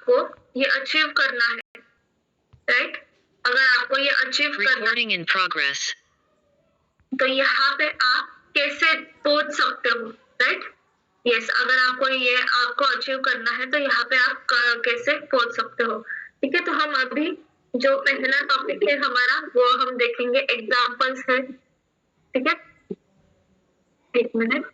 आपको ये अचीव करना है, राइट? अगर आपको ये अचीव करना है तो यहाँ पे आप कैसे पहुंच सकते हो, राइट? यस, अगर आपको ये आपको अचीव करना है तो यहाँ पे आप कैसे पहुंच सकते हो, ठीक है? तो हम अभी जो पहला टॉपिक है हमारा वो हम देखेंगे, एग्जाम्पल्स है, ठीक है? एक मिनट।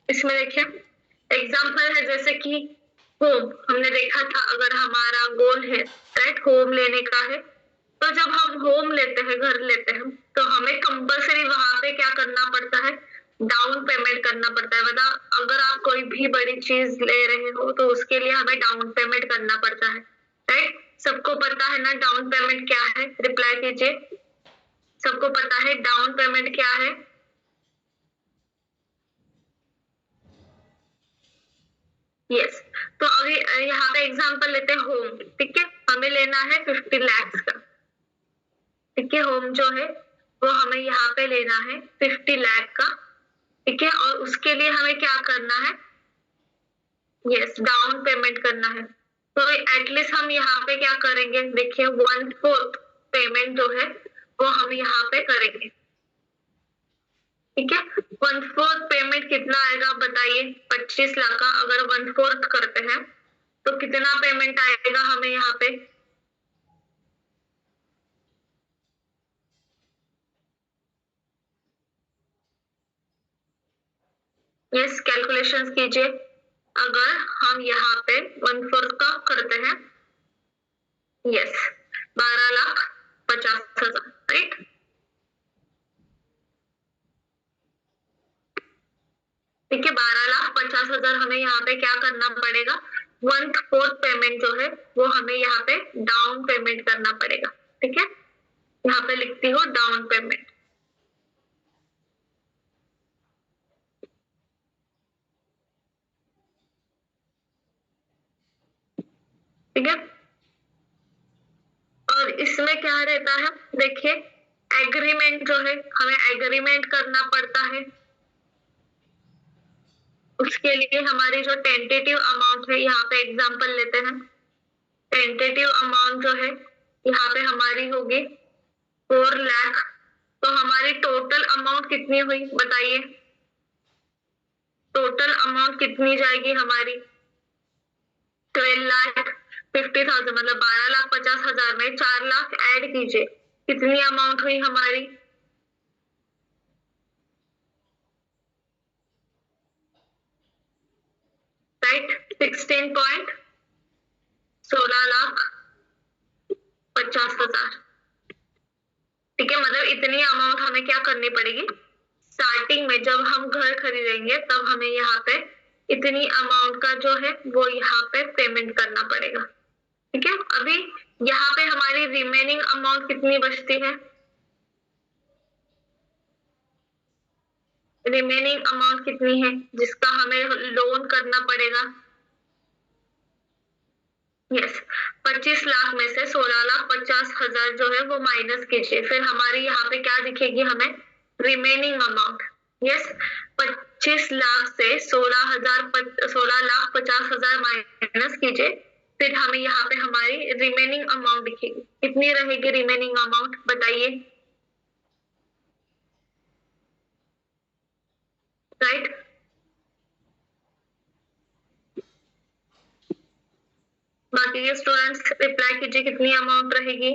इसमें देखिए एग्जाम्पल है, जैसे कि होम हमने देखा था, अगर हमारा गोल है, राइट, होम लेने का है, तो जब हम होम लेते हैं, घर लेते हैं, तो हमें कंपल्सरी वहां पे क्या करना पड़ता है? डाउन पेमेंट करना पड़ता है। मतलब अगर आप कोई भी बड़ी चीज ले रहे हो तो उसके लिए हमें डाउन पेमेंट करना पड़ता है, राइट? सबको पता है ना डाउन पेमेंट क्या है? रिप्लाई कीजिए, सबको पता है डाउन पेमेंट क्या है? यस। तो अभी यहाँ पे एग्जांपल लेते हैं होम, ठीक है? हमें लेना है 50 लाख का, ठीक है? होम जो है वो हमें यहाँ पे लेना है 50 लाख का, ठीक है? और उसके लिए हमें क्या करना है? यस, डाउन पेमेंट करना है। तो एटलीस्ट हम यहाँ पे क्या करेंगे? देखिए 1/4 पेमेंट जो है वो हम यहाँ पे करेंगे, ठीक है? 1/4 पेमेंट कितना आएगा बताइए? 25 लाख का अगर 1/4 करते हैं तो कितना पेमेंट आएगा हमें यहाँ पे? यस, कैलकुलेशंस कीजिए। अगर हम यहाँ पे 1/4 का करते हैं, यस, 12,50,000, राइट? ठीक है, 12,50,000 हमें यहाँ पे क्या करना पड़ेगा? 1/4 पेमेंट जो है वो हमें यहाँ पे डाउन पेमेंट करना पड़ेगा, ठीक है? यहाँ पे लिखती हो डाउन पेमेंट, ठीक है? और इसमें क्या रहता है? देखिए एग्रीमेंट जो है हमें एग्रीमेंट करना पड़ता है। उसके लिए हमारी जो टेंटेटिव अमाउंट है, यहाँ पे एग्जांपल लेते हैं, टेंटेटिव अमाउंट जो है यहाँ पे हमारी होगी 4 लाख। तो हमारी टोटल अमाउंट कितनी हुई बताइए? टोटल अमाउंट कितनी जाएगी हमारी? 12,50,000, मतलब 12,50,000 में 4 लाख ऐड कीजिए, कितनी अमाउंट हुई हमारी? राइट, 16,50,000, ठीक है? मतलब इतनी अमाउंट हमें क्या करनी पड़ेगी? स्टार्टिंग में जब हम घर खरीदेंगे तब हमें यहाँ पे इतनी अमाउंट का जो है वो यहाँ पे पेमेंट करना पड़ेगा, ठीक है? अभी यहाँ पे हमारी रिमेनिंग अमाउंट कितनी बचती है? रिमेनिंग अमाउंट कितनी है जिसका हमें लोन करना पड़ेगा? यस, 25 लाख में से 16,50,000 जो है वो माइनस कीजिए, फिर हमारी यहाँ पे क्या दिखेगी हमें? Remaining amount. यस, 25 लाख से 16,50,000 माइनस कीजिए, फिर हमें यहाँ पे हमारी रिमेनिंग अमाउंट दिखेगी। कितनी रहेगी रिमेनिंग अमाउंट बताइए? राइट, बाकी के स्टूडेंट्स रिप्लाई कीजिए, कितनी अमाउंट रहेगी?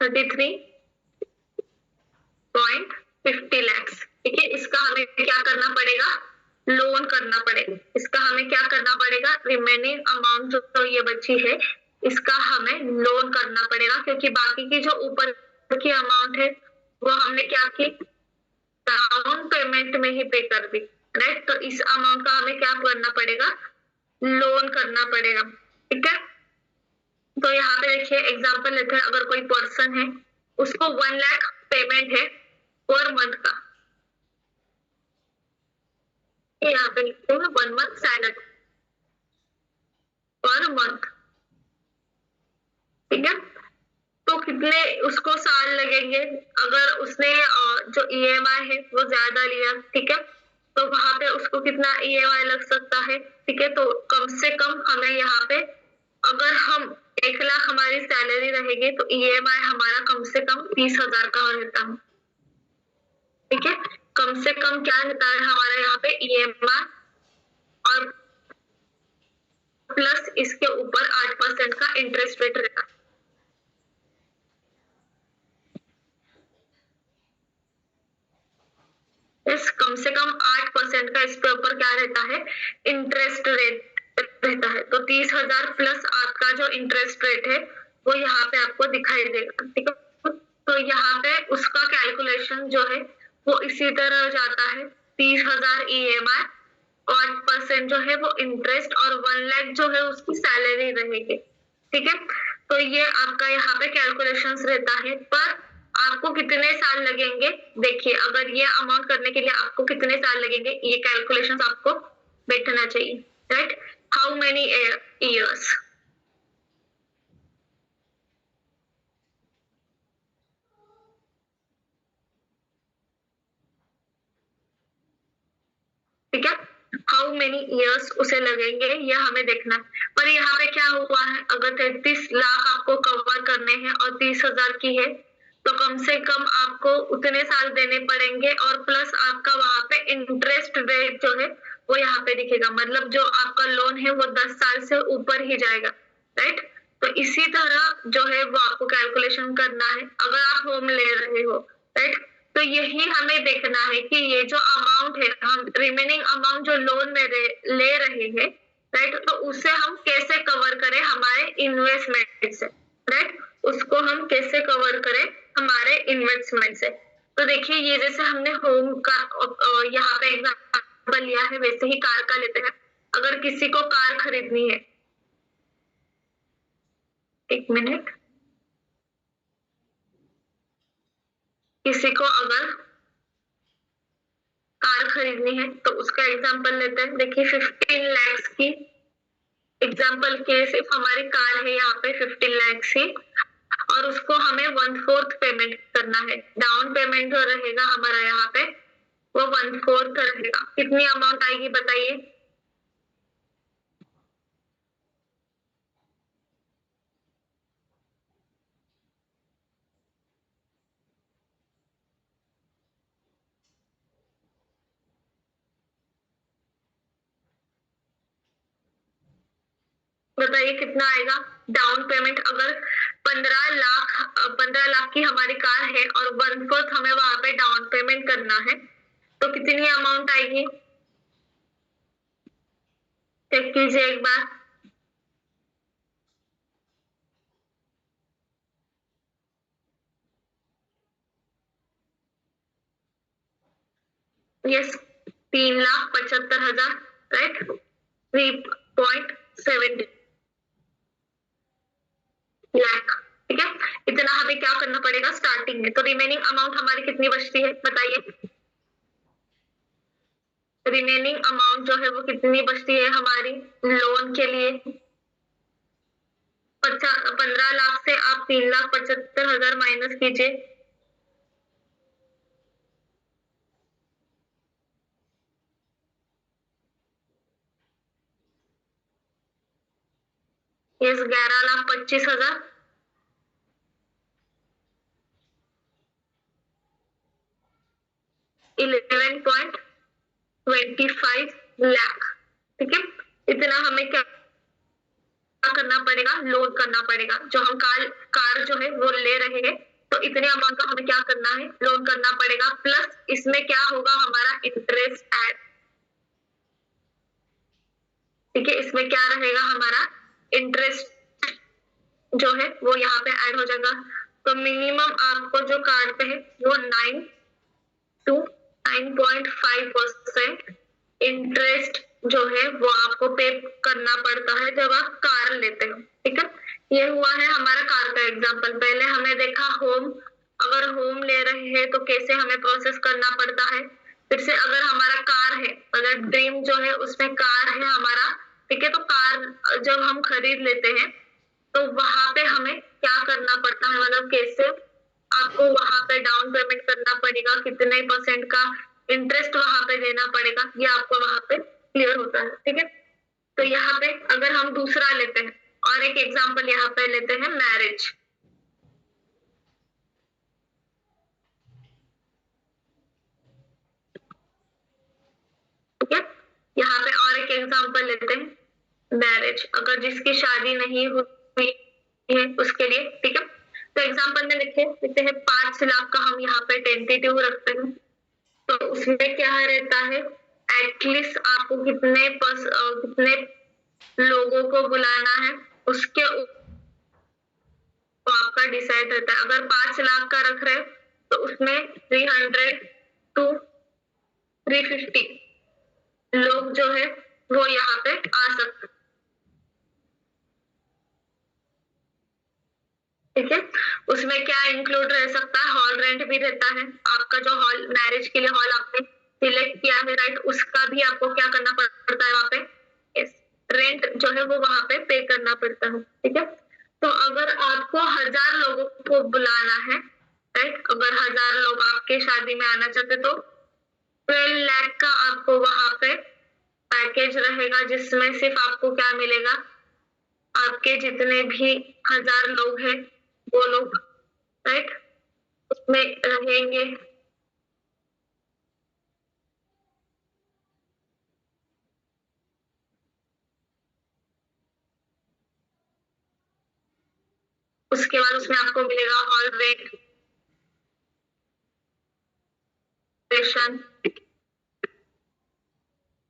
$33.50 लाख, ठीक है? इसका हमें क्या करना पड़ेगा? लोन करना पड़ेगा। इसका हमें क्या करना पड़ेगा? रिमेनिंग अमाउंट जो ये बची है इसका हमें लोन करना पड़ेगा, क्योंकि बाकी की जो ऊपर की अमाउंट है वो हमने क्या की? डाउन पेमेंट में ही पे कर दी, राइट? तो इस अमाउंट का हमें क्या करना पड़ेगा? लोन करना पड़ेगा, ठीक है? तो यहाँ पे देखिए एग्जांपल लेते हैं, अगर कोई पर्सन है उसको 1 लाख पेमेंट है पर मंथ का, यहाँ पे लिखते हैं 1 मंथ सैलरी पर मंथ, ठीक है। तो कितने उसको साल लगेंगे अगर उसने जो ईएमआई है वो ज्यादा लिया, ठीक है, तो वहां पे उसको कितना ईएमआई लग सकता है, ठीक है। तो कम से कम हमें यहाँ पे अगर हम 1 लाख हमारी सैलरी रहेगी तो ईएमआई हमारा कम से कम 30,000 का रहता है, ठीक है। कम से कम क्या रहता है हमारा यहाँ पे ईएमआई और प्लस इसके ऊपर 8% का इंटरेस्ट रेट रहता है। इस कम से कम 8% का इसके ऊपर क्या रहता है, इंटरेस्ट रेट रहता है। तो 30,000 प्लस आपका जो इंटरेस्ट रेट है वो यहाँ पे आपको दिखाई देगा, ठीक है। तो यहाँ पे उसका कैलकुलेशन जो है वो इसी तरह जाता है, 30,000 ईएमआई, 8% जो है वो इंटरेस्ट और 1 लाख जो है उसकी सैलरी रहेगी, ठीक है। तो ये आपका यहाँ पे कैलकुलेशंस रहता है। पर आपको कितने साल लगेंगे, देखिए अगर ये अमाउंट करने के लिए आपको कितने साल लगेंगे, ये कैलकुलेशंस आपको बैठना चाहिए, राइट। हाउ मेनी इयर्स, ठीक है। हाउ मेनी इयर्स उसे लगेंगे ये हमें देखना है। पर यहाँ पे क्या हुआ है, अगर 33 लाख आपको कवर करने हैं और 30,000 की है तो कम से कम आपको उतने साल देने पड़ेंगे और प्लस आपका वहां पे इंटरेस्ट रेट जो है वो यहाँ पे दिखेगा, मतलब जो आपका लोन है वो 10 साल से ऊपर ही जाएगा, राइट। तो इसी तरह जो है वो आपको कैलकुलेशन करना है अगर आप होम ले रहे हो, राइट। तो यही हमें देखना है कि ये जो अमाउंट है, हम रिमेनिंग अमाउंट जो लोन में ले रहे हैं, राइट, तो उसे हम कैसे कवर करें हमारे इन्वेस्टमेंट से, राइट, उसको हम कैसे कवर करें हमारे इन्वेस्टमेंट से। तो देखिए ये जैसे हमने होम का यहाँ पे एग्जाम्पल लिया है, वैसे ही कार का लेते हैं। अगर किसी को कार खरीदनी है, एक मिनट, किसी को अगर कार खरीदनी है तो उसका एग्जाम्पल लेते हैं। देखिए 15 लाख की एग्जाम्पल के सिर्फ हमारी कार है यहाँ पे 15 लाख की, और उसको हमें 1/4 पेमेंट करना है। डाउन पेमेंट जो रहेगा हमारा यहाँ पे वो 1/4 रहेगा। कितनी अमाउंट आएगी बताइए, बताइए कितना आएगा। डाउन पेमेंट अगर 15 लाख की हमारी कार है और 1/4 हमें वहां पे डाउन पेमेंट करना है तो कितनी अमाउंट आएगी, चेक कीजिए एक बार। यस, 3,75,000, राइट, 3.70 लाख, ठीक है। इतना हमें क्या करना पड़ेगा स्टार्टिंग में। तो रिमेनिंग अमाउंट हमारी कितनी बचती है बताइए, रिमेनिंग अमाउंट जो है वो कितनी बचती है हमारी लोन के लिए। 15 लाख से आप 3,75,000 माइनस कीजिए, यस 11,25,000, 11.25 लाख, ठीक है। इतना हमें क्या करना पड़ेगा, लोन करना पड़ेगा। जो हम कार जो है वो ले रहे हैं तो इतने अमाउंट का हमें क्या करना है, लोन करना पड़ेगा। प्लस इसमें क्या होगा हमारा इंटरेस्ट ऐड, ठीक है। इसमें क्या रहेगा हमारा इंटरेस्ट जो है वो यहाँ पे ऐड हो जाएगा। तो मिनिमम आपको जो कार पे है वो 9 to 9.5% इंटरेस्ट जो है वो आपको पे करना पड़ता है जब आप कार लेते हो, ठीक है। ये हुआ है हमारा कार का एग्जाम्पल। पहले हमने देखा होम अगर होम ले रहे हैं तो कैसे हमें प्रोसेस करना पड़ता है। फिर से अगर हमारा कार है, अगर ड्रीम जो है उसमें कार है हमारा, ठीक है, तो कार जब हम खरीद लेते हैं तो वहां पे हमें क्या करना पड़ता है, मतलब कैसे आपको वहां पे डाउन पेमेंट करना पड़ेगा, कितने % का इंटरेस्ट वहां पे देना पड़ेगा, ये आपको वहां पे क्लियर होता है। ठीक है, तो यहाँ पे अगर हम दूसरा लेते हैं और एक एग्जाम्पल यहाँ पे लेते हैं मैरिज। ठीक है, यहाँ पे और एक एग्जाम्पल लेते हैं मैरिज, अगर जिसकी शादी नहीं हुई है उसके लिए। ठीक है, तो एग्जाम्पल में लिखते हैं 5 लाख का हम यहाँ पे टेंटेटिव रखते हैं। तो उसमें क्या रहता है, एटलीस्ट आपको कितने लोगों को बुलाना है उसके आपका डिसाइड रहता है। अगर 5 लाख का रख रहे तो उसमें 300 to 350 लोग जो है वो यहाँ पे आ सकते। ठीक है, उसमें क्या इंक्लूड रह सकता है, हॉल रेंट भी रहता है आपका, जो हॉल मैरिज के लिए हॉल आपने सिलेक्ट किया है, राइट, उसका भी आपको क्या करना पड़ता है वहां पे, रेंट जो है वो वहां पे पे करना पड़ता है। ठीक है, तो अगर आपको 1000 लोगों को बुलाना है, राइट, अगर 1000 लोग आपके शादी में आना चाहते तो 12 लाख का आपको वहां पे पैकेज रहेगा, जिसमें सिर्फ आपको क्या मिलेगा, आपके जितने भी 1000 लोग हैं वो लोग, राइट, उसमें रहेंगे। उसके बाद उसमें आपको मिलेगा हॉल रेंट,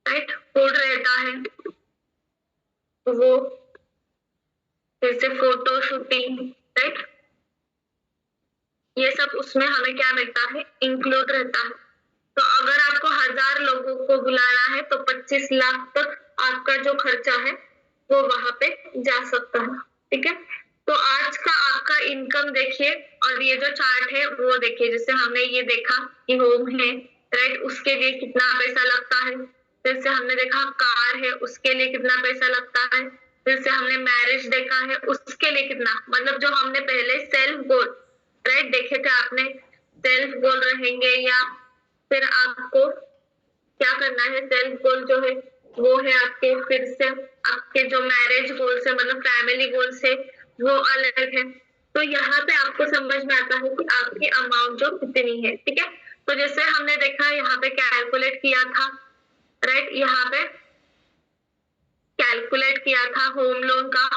राइट, फूड रहता है वो, जैसे फोटो शूटिंग, राइट, ये सब उसमें हमें क्या मिलता है, इंक्लूड रहता है। तो अगर आपको 1000 लोगों को बुलाना है तो 25 लाख तक आपका जो खर्चा है वो वहां पे जा सकता है। ठीक है, तो आज का आपका इनकम देखिए, और ये जो चार्ट है वो देखिए, जैसे हमने ये देखा कि होम है, राइट, उसके लिए कितना पैसा लगता है। फिर से हमने देखा कार है, उसके लिए कितना पैसा लगता है। फिर से हमने मैरिज देखा है, उसके लिए कितना, मतलब जो हमने पहले सेल्फ गोल, राइट, देखे थे आपने, सेल्फ गोल रहेंगे या फिर आपको क्या करना है, सेल्फ गोल जो है वो है आपके, फिर से आपके जो मैरिज गोल से मतलब फैमिली गोल से वो अलग है। तो यहाँ पे आपको समझ में आता है कि आपकी अमाउंट जो कितनी है। ठीक है, तो जैसे हमने देखा यहाँ पे कैलकुलेट किया था, राइट, यहाँ पे कैलकुलेट किया था होम लोन का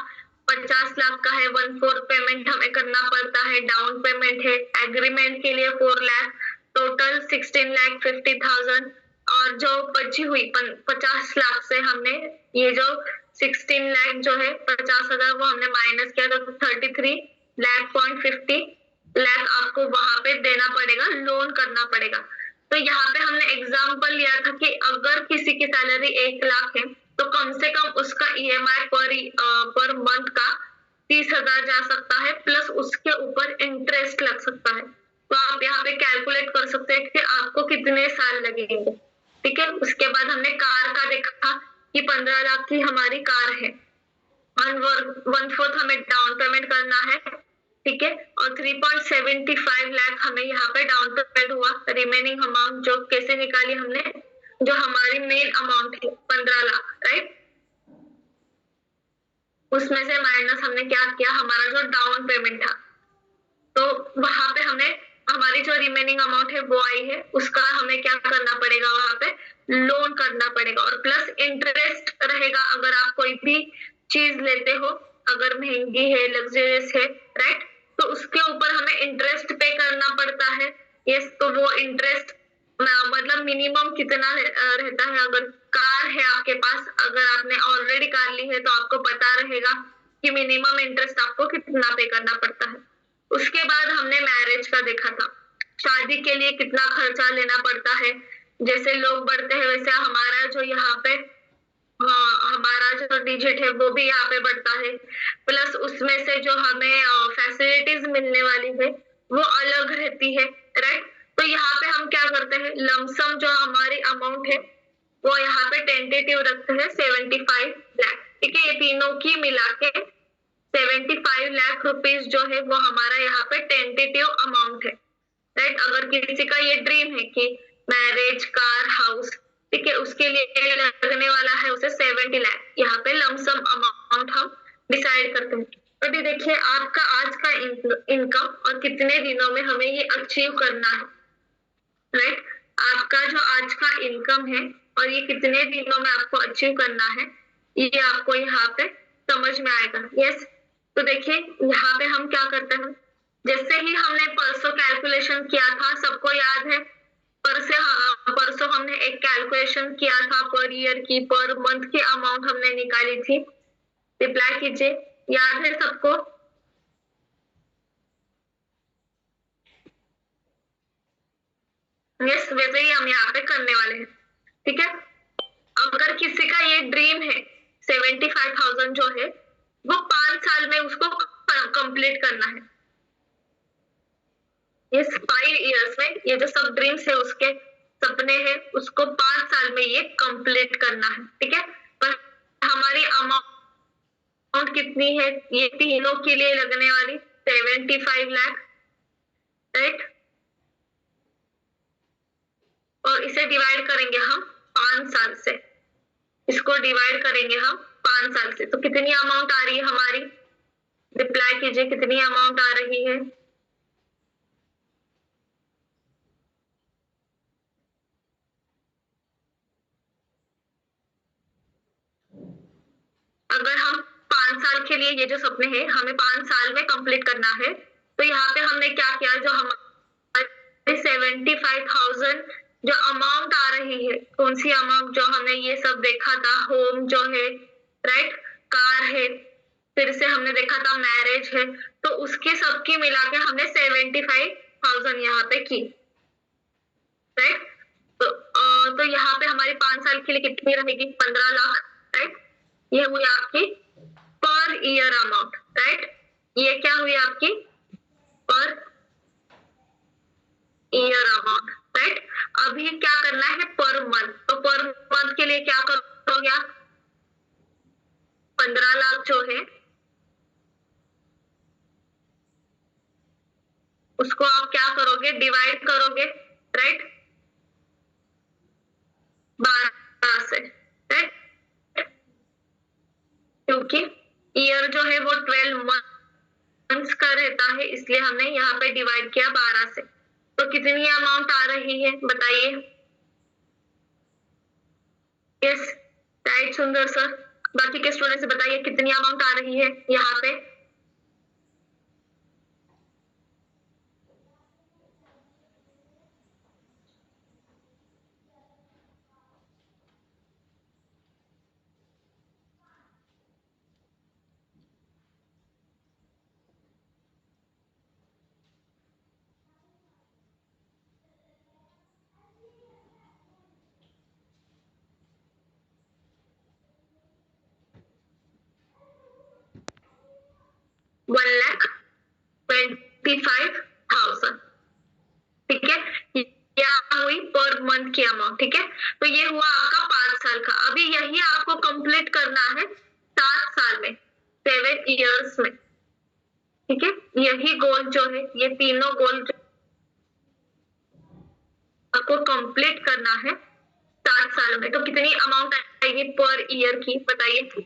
50 लाख का है, 1/4 पेमेंट हमें करना पड़ता है, डाउन पेमेंट है, एग्रीमेंट के लिए 4 लाख, टोटल 16,50,000, और जो बची हुई 50 लाख से हमने ये जो 16 लाख जो है 50,000 वो हमने माइनस किया, तो 33 लाख पॉइंट 50 लाख आपको वहां पे देना पड़ेगा, लोन करना पड़ेगा। तो यहाँ पे हमने एग्जाम्पल लिया था कि अगर किसी की सैलरी 1 लाख है तो कम से कम उसका EMI पर मंथ का 30,000 जा सकता है, प्लस उसके ऊपर इंटरेस्ट लग सकता है। तो आप यहाँ पे कैलकुलेट कर सकते हैं कि आपको कितने साल लगेंगे। ठीक है, उसके बाद हमने कार का देखा कि 15 लाख की हमारी कार है, 1/4 हमें डाउन पेमेंट करना है। ठीक है, और 3.75 लाख हमें यहाँ पे डाउन पेमेंट हुआ, रिमेनिंग अमाउंट जो कैसे निकाली हमने, जो हमारी मेन अमाउंट है 15 लाख, राइट, उसमें से माइनस हमने क्या किया, हमारा जो डाउन पेमेंट था, तो वहां पे हमें हमारी जो रिमेनिंग अमाउंट है वो आई है, उसका हमें क्या करना पड़ेगा, वहां पे लोन करना पड़ेगा, और प्लस इंटरेस्ट रहेगा अगर आप कोई भी चीज लेते हो, अगर महंगी है, लग्जरियस है, राइट, तो उसके ऊपर हमें इंटरेस्ट पे करना पड़ता है। यस, तो वो इंटरेस्ट मतलब मिनिमम कितना रहता है, अगर कार है आपके पास, अगर आपने ऑलरेडी कार ली है तो आपको पता रहेगा कि मिनिमम इंटरेस्ट आपको कितना पे करना पड़ता है। उसके बाद हमने मैरिज का देखा था, शादी के लिए कितना खर्चा लेना पड़ता है, जैसे लोग बढ़ते हैं वैसे हमारा जो यहाँ पे हमारा जो डिजिट है वो भी यहाँ पे बढ़ता है, प्लस उसमें से जो हमें फैसिलिटीज मिलने वाली है वो अलग रहती है, राइट। तो यहाँ पे हम क्या करते हैं, लमसम जो हमारी अमाउंट है वो यहाँ पे टेंटेटिव रखते हैं 75 लाख, ठीक है। ये तीनों की मिला के 75 लाख रुपीज जो है वो हमारा यहाँ पे टेंटेटिव अमाउंट है, राइट। अगर किसी का ये ड्रीम है कि मैरिज, कार, हाउस, ठीक है, उसके लिए लगने वाला है उसे 70 लाख, यहाँ पे लमसम अमाउंट हम डिसाइड करते हैं। अभी देखिए आपका आज का इनकम और कितने दिनों में हमें ये अचीव करना है, राइट। आपका जो आज का इनकम है और ये कितने दिनों में आपको अचीव करना है, ये आपको यहाँ पे समझ में आएगा। यस, तो देखिए यहाँ पे हम क्या करते हैं, जैसे ही हमने परसों कैलकुलेशन किया था, सबको याद है, परसों हमने एक कैलकुलेशन किया था पर ईयर की, पर मंथ की अमाउंट हमने निकाली थी। रिप्लाई कीजिए, याद है सबको? यस, वैसे ही हम यहाँ पे करने वाले हैं, ठीक है। अगर किसी का ये ड्रीम है 75,000 जो है वो 5 साल में उसको कंप्लीट करना है। इस 5 इयर्स में ये जो सब ड्रीम्स है, उसके सपने हैं, उसको 5 साल में ये कंप्लीट करना है, ठीक है। पर हमारी अमाउंट कितनी है, ये तीनों के लिए लगने वाली 75 लाख, राइट। और इसे डिवाइड करेंगे हम 5 साल से, इसको डिवाइड करेंगे हम 5 साल से, तो कितनी अमाउंट आ रही है हमारी? रिप्लाई कीजिए, कितनी अमाउंट आ रही है? अगर हम 5 साल के लिए ये जो सपने हैं हमें 5 साल में कंप्लीट करना है, तो यहाँ पे हमने क्या किया, जो हमारे 75,000 जो अमाउंट आ रही है, कौन सी अमाउंट, जो हमने ये सब देखा था, होम जो है, राइट, कार है, फिर से हमने देखा था मैरिज है, तो उसके सबकी मिला के हमने 75,000 यहाँ पे की, राइट। तो यहाँ पे हमारी 5 साल के लिए कितनी रहेगी? 15 लाख, राइट। ये हुई आपकी पर ईयर अमाउंट, राइट। ये क्या हुई आपकी पर ईयर अमाउंट, राइट। अभी क्या करना है पर मंथ, तो पर मंथ के लिए क्या करोगे आप? 15 लाख जो है उसको आप क्या करोगे? डिवाइड करोगे, राइट, 12 से, राइट, क्योंकि ईयर जो है वो 12 मंथ्स का रहता है, इसलिए हमने यहाँ पे डिवाइड किया 12 से। तो कितनी अमाउंट आ रही है बताइए? यस, राइट सुंदर सर। बाकी के स्टूडेंट से बताइए कितनी अमाउंट आ रही है यहाँ पे? वन लाख 25,000, ठीक है। क्या हुई? पर मंथ की अमाउंट, ठीक है। तो ये हुआ आपका 5 साल का। अभी यही आपको कंप्लीट करना है 7 साल में, 7 इयर्स में, ठीक है। यही गोल जो है, ये तीनों गोल जो आपको कंप्लीट करना है 7 साल में। तो कितनी अमाउंट आएगी पर ईयर की बताइए?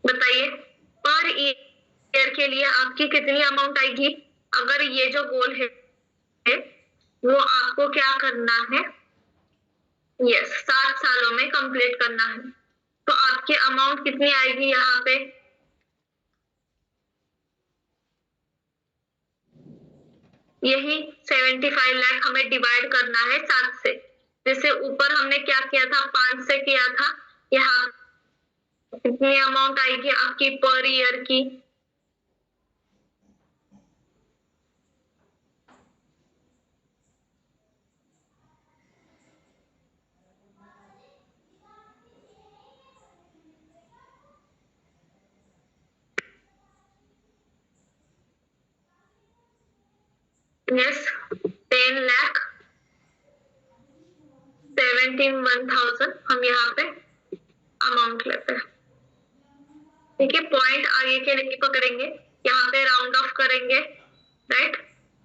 बताइए पर ईयर के लिए आपकी कितनी अमाउंट आएगी? अगर ये जो गोल है वो आपको क्या करना है? यस, 7 सालों में कंप्लीट करना है। तो आपकी अमाउंट कितनी आएगी यहाँ पे? यही 75 लाख हमें डिवाइड करना है 7 से। जैसे ऊपर हमने क्या किया था, 5 से किया था, यहाँ कितनी अमाउंट आएगी आपकी पर ईयर की? यस 10,71,000 हम यहाँ पे अमाउंट लेते हैं। ठीक है, पॉइंट आगे के नहीं पकड़ेंगे, यहाँ पे राउंड ऑफ करेंगे, राइट।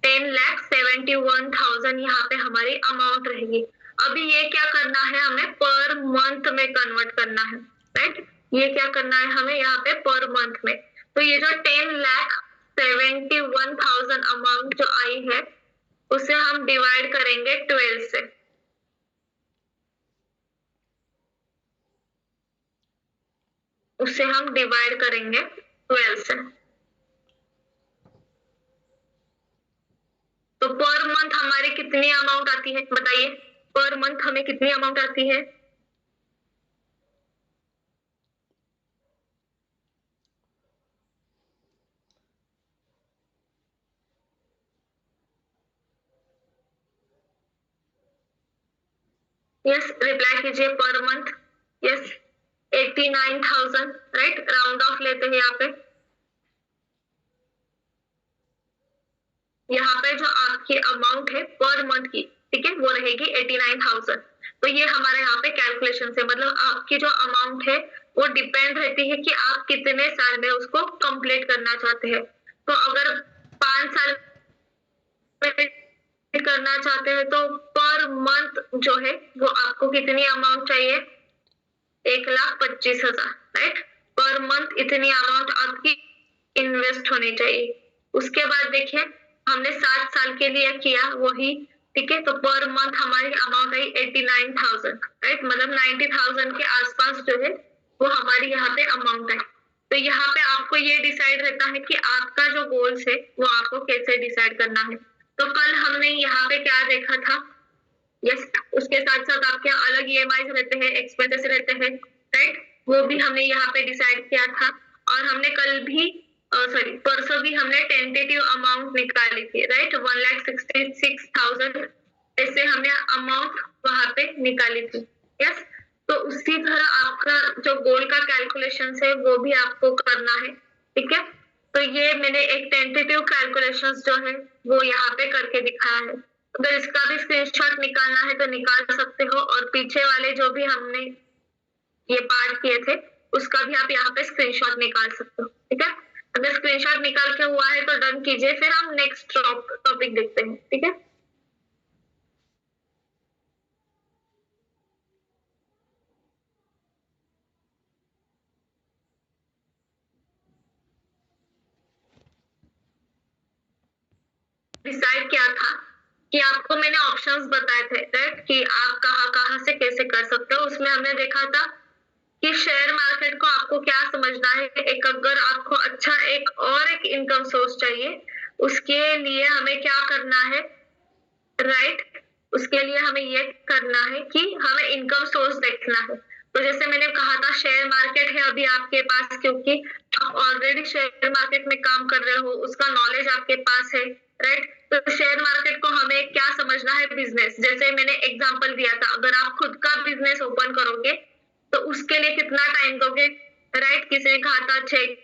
10,71,000 यहाँ पे हमारी अमाउंट रहेगी। अभी ये क्या करना है, हमें पर मंथ में कन्वर्ट करना है, राइट। ये क्या करना है हमें यहाँ पे पर मंथ में। तो ये जो 10,71,000 अमाउंट जो आई है उसे हम डिवाइड करेंगे 12 से। उसे हम डिवाइड करेंगे 12 से। तो पर मंथ हमारी कितनी अमाउंट आती है बताइए, पर मंथ हमें कितनी अमाउंट आती है? यस, रिप्लाई कीजिए। Per month yes 89,000, right. Round of लेते हैं यहाँ पे। यहाँ पे जो आपकी अमाउंट है पर मंथ की, ठीक है, वो रहेगी 89,000। तो ये हमारे यहाँ पे कैलकुलेशन से, मतलब आपकी जो अमाउंट है वो डिपेंड रहती है कि आप कितने साल में उसको कंप्लीट करना चाहते हैं। तो अगर 5 साल करना चाहते हैं तो पर मंथ जो है वो आपको कितनी अमाउंट चाहिए? 1,25,000, राइट। पर मंथ इतनी अमाउंट आपकी इन्वेस्ट होनी चाहिए। उसके बाद देखिए हमने 7 साल के लिए किया वही, ठीक है। तो पर मंथ हमारी अमाउंट आई 89,000, राइट। मतलब 90,000 के आसपास जो है वो हमारी यहाँ पे अमाउंट है। तो यहाँ पे आपको ये डिसाइड रहता है कि आपका जो गोल्स है वो आपको कैसे डिसाइड करना है। तो कल हमने यहाँ पे क्या देखा था? यस, उसके साथ साथ आपके अलग EMI रहते हैं, एक्सपेंसेस रहते हैं, राइट। वो भी हमने यहाँ पे डिसाइड किया था। और हमने कल भी सॉरी परसों भी हमने टेंटेटिव अमाउंट निकाली थी, राइट। 1,66,000 ऐसे हमने अमाउंट वहां पे निकाली थी। यस, तो उसी तरह आपका जो गोल का कैलकुलेशन है वो भी आपको करना है, ठीक है। तो ये मैंने एक टेंटेटिव कैलकुलेशन जो है वो यहाँ पे करके दिखाया है। अगर इसका भी स्क्रीनशॉट निकालना है तो निकाल सकते हो, और पीछे वाले जो भी हमने ये पार्ट किए थे उसका भी आप यहाँ पे स्क्रीनशॉट निकाल सकते हो, ठीक है। अगर स्क्रीनशॉट निकाल के हुआ है तो डन कीजिए, फिर हम नेक्स्ट टॉपिक देखते हैं, ठीक है। डिसाइड किया था कि आपको मैंने ऑप्शंस बताए थे, राइट, कि आप कहाँ से कैसे कर सकते हो। उसमें हमने देखा था कि शेयर मार्केट को आपको क्या समझना है। एक अगर आपको अच्छा एक इनकम सोर्स चाहिए, उसके लिए हमें क्या करना है, राइट। उसके लिए हमें ये करना है कि हमें इनकम सोर्स देखना है। तो जैसे मैंने कहा था शेयर मार्केट है अभी आपके पास, क्योंकि आप ऑलरेडी शेयर मार्केट में काम कर रहे हो, उसका नॉलेज आपके पास है, राइट। तो शेयर मार्केट को हमें क्या समझना है, बिजनेस। जैसे मैंने एग्जांपल दिया था, अगर आप खुद का बिजनेस ओपन करोगे तो उसके लिए कितना टाइम दोगे, राइट। किसी खाता चेक,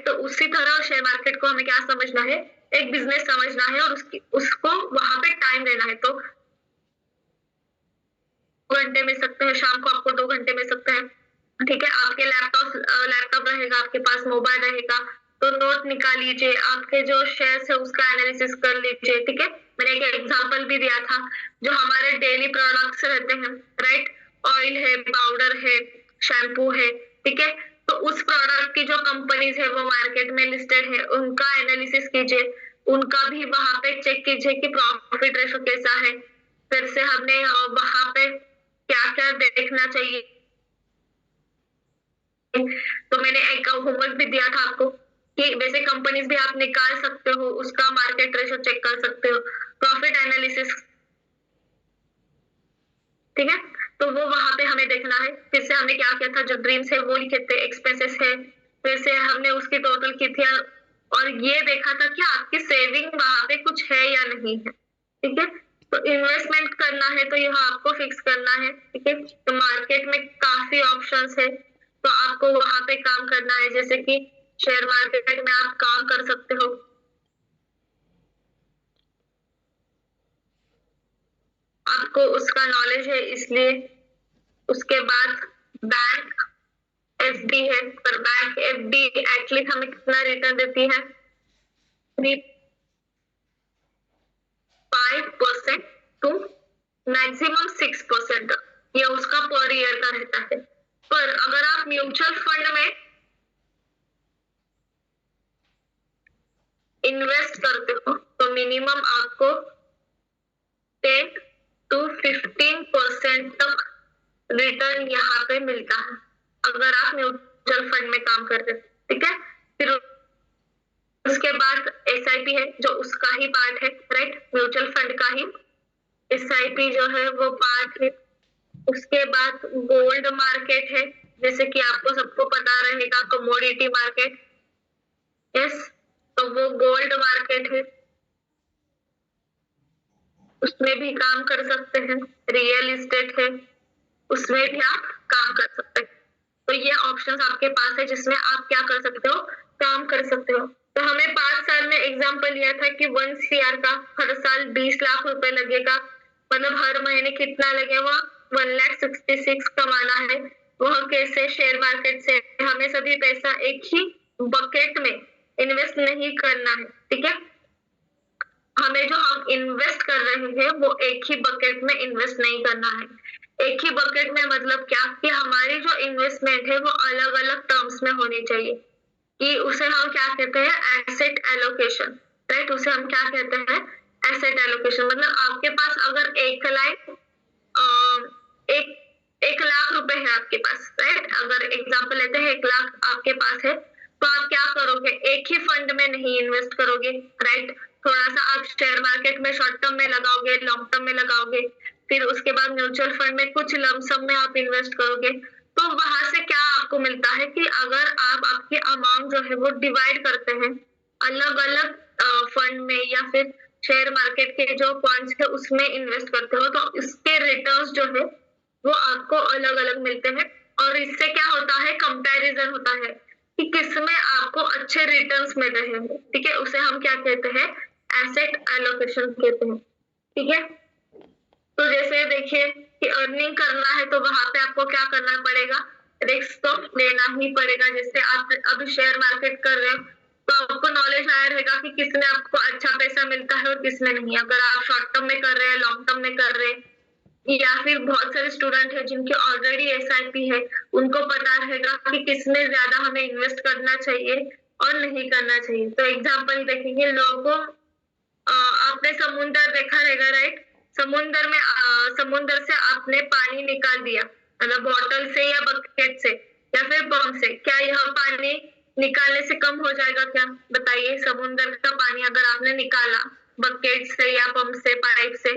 तो उसी तरह शेयर मार्केट को हमें क्या समझना है, एक बिजनेस समझना है, और उसको वहां पे टाइम देना है। तो 2 घंटे मिल सकते हैं, शाम को आपको 2 घंटे मिल सकते हैं, ठीक है। आपके लैपटॉप रहेगा, आपके पास मोबाइल रहेगा, तो नोट निकाल लीजिए, आपके जो शेयर्स है उसका एनालिसिस कर लीजिए, ठीक है। मैंने एक एग्जांपल भी दिया था, जो हमारे डेली प्रोडक्ट्स रहते हैं, राइट, ऑयल है, पाउडर है, शैम्पू है, ठीक है। तो उस प्रोडक्ट की जो कंपनीज है वो मार्केट में लिस्टेड है, उनका एनालिसिस कीजिए, उनका भी वहां पे चेक कीजिए कि प्रॉफिट रेशो कैसा है। फिर से हमने वहां पे क्या क्या देखना चाहिए। तो मैंने एक होमवर्क भी दिया था आपको कि वैसे कंपनीज भी आप निकाल सकते हो, उसका मार्केट रेशो चेक कर सकते हो, प्रॉफिट एनालिसिस, ठीक है। तो वो वहां पे हमें देखना है। फिर से हमने क्या किया था, जो ड्रीम्स है वो लिखे थे, एक्सपेंसेस है, फिर से हमने उसकी टोटल की थी, और ये देखा था कि आपकी सेविंग वहां पे कुछ है या नहीं है, ठीक है। तो इन्वेस्टमेंट करना है तो यहाँ आपको फिक्स करना है, ठीक है। तो मार्केट में काफी ऑप्शंस है, तो आपको वहां पे काम करना है। जैसे कि शेयर मार्केट में आप काम कर सकते हो, आपको उसका नॉलेज है इसलिए। उसके बाद बैंक एफडी है, पर बैंक एफडी एटलीस्ट हमें कितना रिटर्न देती है? 3.5% टू मैक्सिमम 6%, ये उसका पर ईयर का रहता है। पर अगर आप म्यूचुअल फंड में इन्वेस्ट करते हो तो मिनिमम आपको 10 to 15% तक रिटर्न यहाँ पे मिलता है अगर आप म्यूचुअल फंड में काम कर रहे हो, ठीक है। फिर उसके बाद SIP है जो उसका ही पार्ट है, राइट, म्यूचुअल फंड का ही SIP जो है वो पार्ट है। उसके बाद गोल्ड मार्केट है, जैसे कि आपको सबको पता रहेगा कमोडिटी मार्केट, यस, तो वो गोल्ड मार्केट है, उसमें भी काम कर सकते हैं। रियल एस्टेट है, उसमें भी आप काम कर सकते हैं। तो ये ऑप्शंस आपके पास है जिसमें आप क्या कर सकते हो, काम कर सकते हो। तो हमें 5 साल में एग्जाम्पल लिया था कि 1 CR का हर साल 20 लाख रुपए लगेगा, मतलब हर महीने कितना लगेगा, 1,66,000 कमाना है। वह कैसे? शेयर मार्केट से। हमें सभी पैसा एक ही बकेट में इन्वेस्ट नहीं करना है, ठीक है। हमें जो हम इन्वेस्ट कर रहे हैं वो एक ही बकेट में इन्वेस्ट नहीं करना है। एक ही बकेट में मतलब क्या कि हमारी जो इन्वेस्टमेंट है वो अलग अलग टर्म्स में होनी चाहिए, कि उसे हम क्या कहते हैं, एसेट एलोकेशन, राइट। उसे हम क्या कहते हैं, एसेट एलोकेशन। मतलब आपके पास अगर 1 लाख रुपए है आपके पास, राइट, अगर एग्जांपल लेते हैं 1 लाख आपके पास है, तो आप क्या करोगे, एक ही फंड में नहीं इन्वेस्ट करोगे, राइट। थोड़ा सा आप शेयर मार्केट में शॉर्ट टर्म में लगाओगे, लॉन्ग टर्म में लगाओगे, फिर उसके बाद म्यूचुअल फंड में कुछ लमसम में आप इन्वेस्ट करोगे। तो वहां से क्या आपको मिलता है कि अगर आप आपकी अमाउंट जो है वो डिवाइड करते हैं अलग अलग फंड में या फिर शेयर मार्केट के जो फंड्स है उसमें इन्वेस्ट करते हो, तो इसके रिटर्न्स जो है वो आपको अलग अलग मिलते हैं। और इससे क्या होता है, कंपैरिजन होता है कि किसमें आपको अच्छे रिटर्न्स मिल रहे हैं, ठीक है। उसे हम क्या कहते हैं, एसेट एलोकेशन कहते हैं, ठीक है। तो जैसे देखिए कि अर्निंग करना है तो वहां पे आपको क्या करना पड़ेगा, रिस्क तो लेना ही पड़ेगा। जैसे आप अभी शेयर मार्केट कर रहे हो तो आपको नॉलेज आया रहेगा कि किसमें आपको अच्छा पैसा मिलता है और किसमें नहीं। अगर आप शॉर्ट टर्म में कर रहे हैं, लॉन्ग टर्म में कर रहे हैं, या फिर बहुत सारे स्टूडेंट है जिनके ऑलरेडी SIP है, उनको पता रहेगा कि किसमें ज्यादा हमें इन्वेस्ट करना चाहिए और नहीं करना चाहिए। तो एग्जाम्पल देखेंगे, लोगों आपने समुद्र देखा रहेगा, राइट। समुद्र में समुद्र से आपने पानी निकाल दिया, मतलब बॉटल से या बकेट से या फिर पंप से, क्या यह पानी निकालने से कम हो जाएगा क्या? बताइए, समुद्र का पानी अगर आपने निकाला बकेट से या पंप से, पाइप से,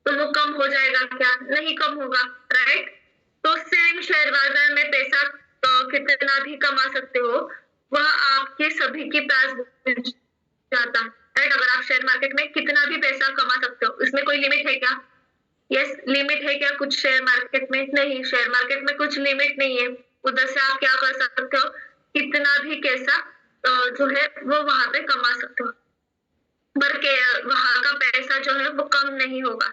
तो वो कम हो जाएगा क्या? नहीं कम होगा, राइट। तो सेम शेयर बाजार में पैसा कितना भी कमा सकते हो, वह आपके सभी के पास जाता है, राइट। अगर आप शेयर मार्केट में कितना भी पैसा कमा सकते हो, इसमें कोई लिमिट है क्या? यस, लिमिट है क्या कुछ शेयर मार्केट में? नहीं, शेयर मार्केट में कुछ लिमिट नहीं है। उधर से आप क्या कर सकते हो, कितना भी पैसा जो है वो वहां पे कमा सकते हो, पर वहां का पैसा जो है वो कम नहीं होगा।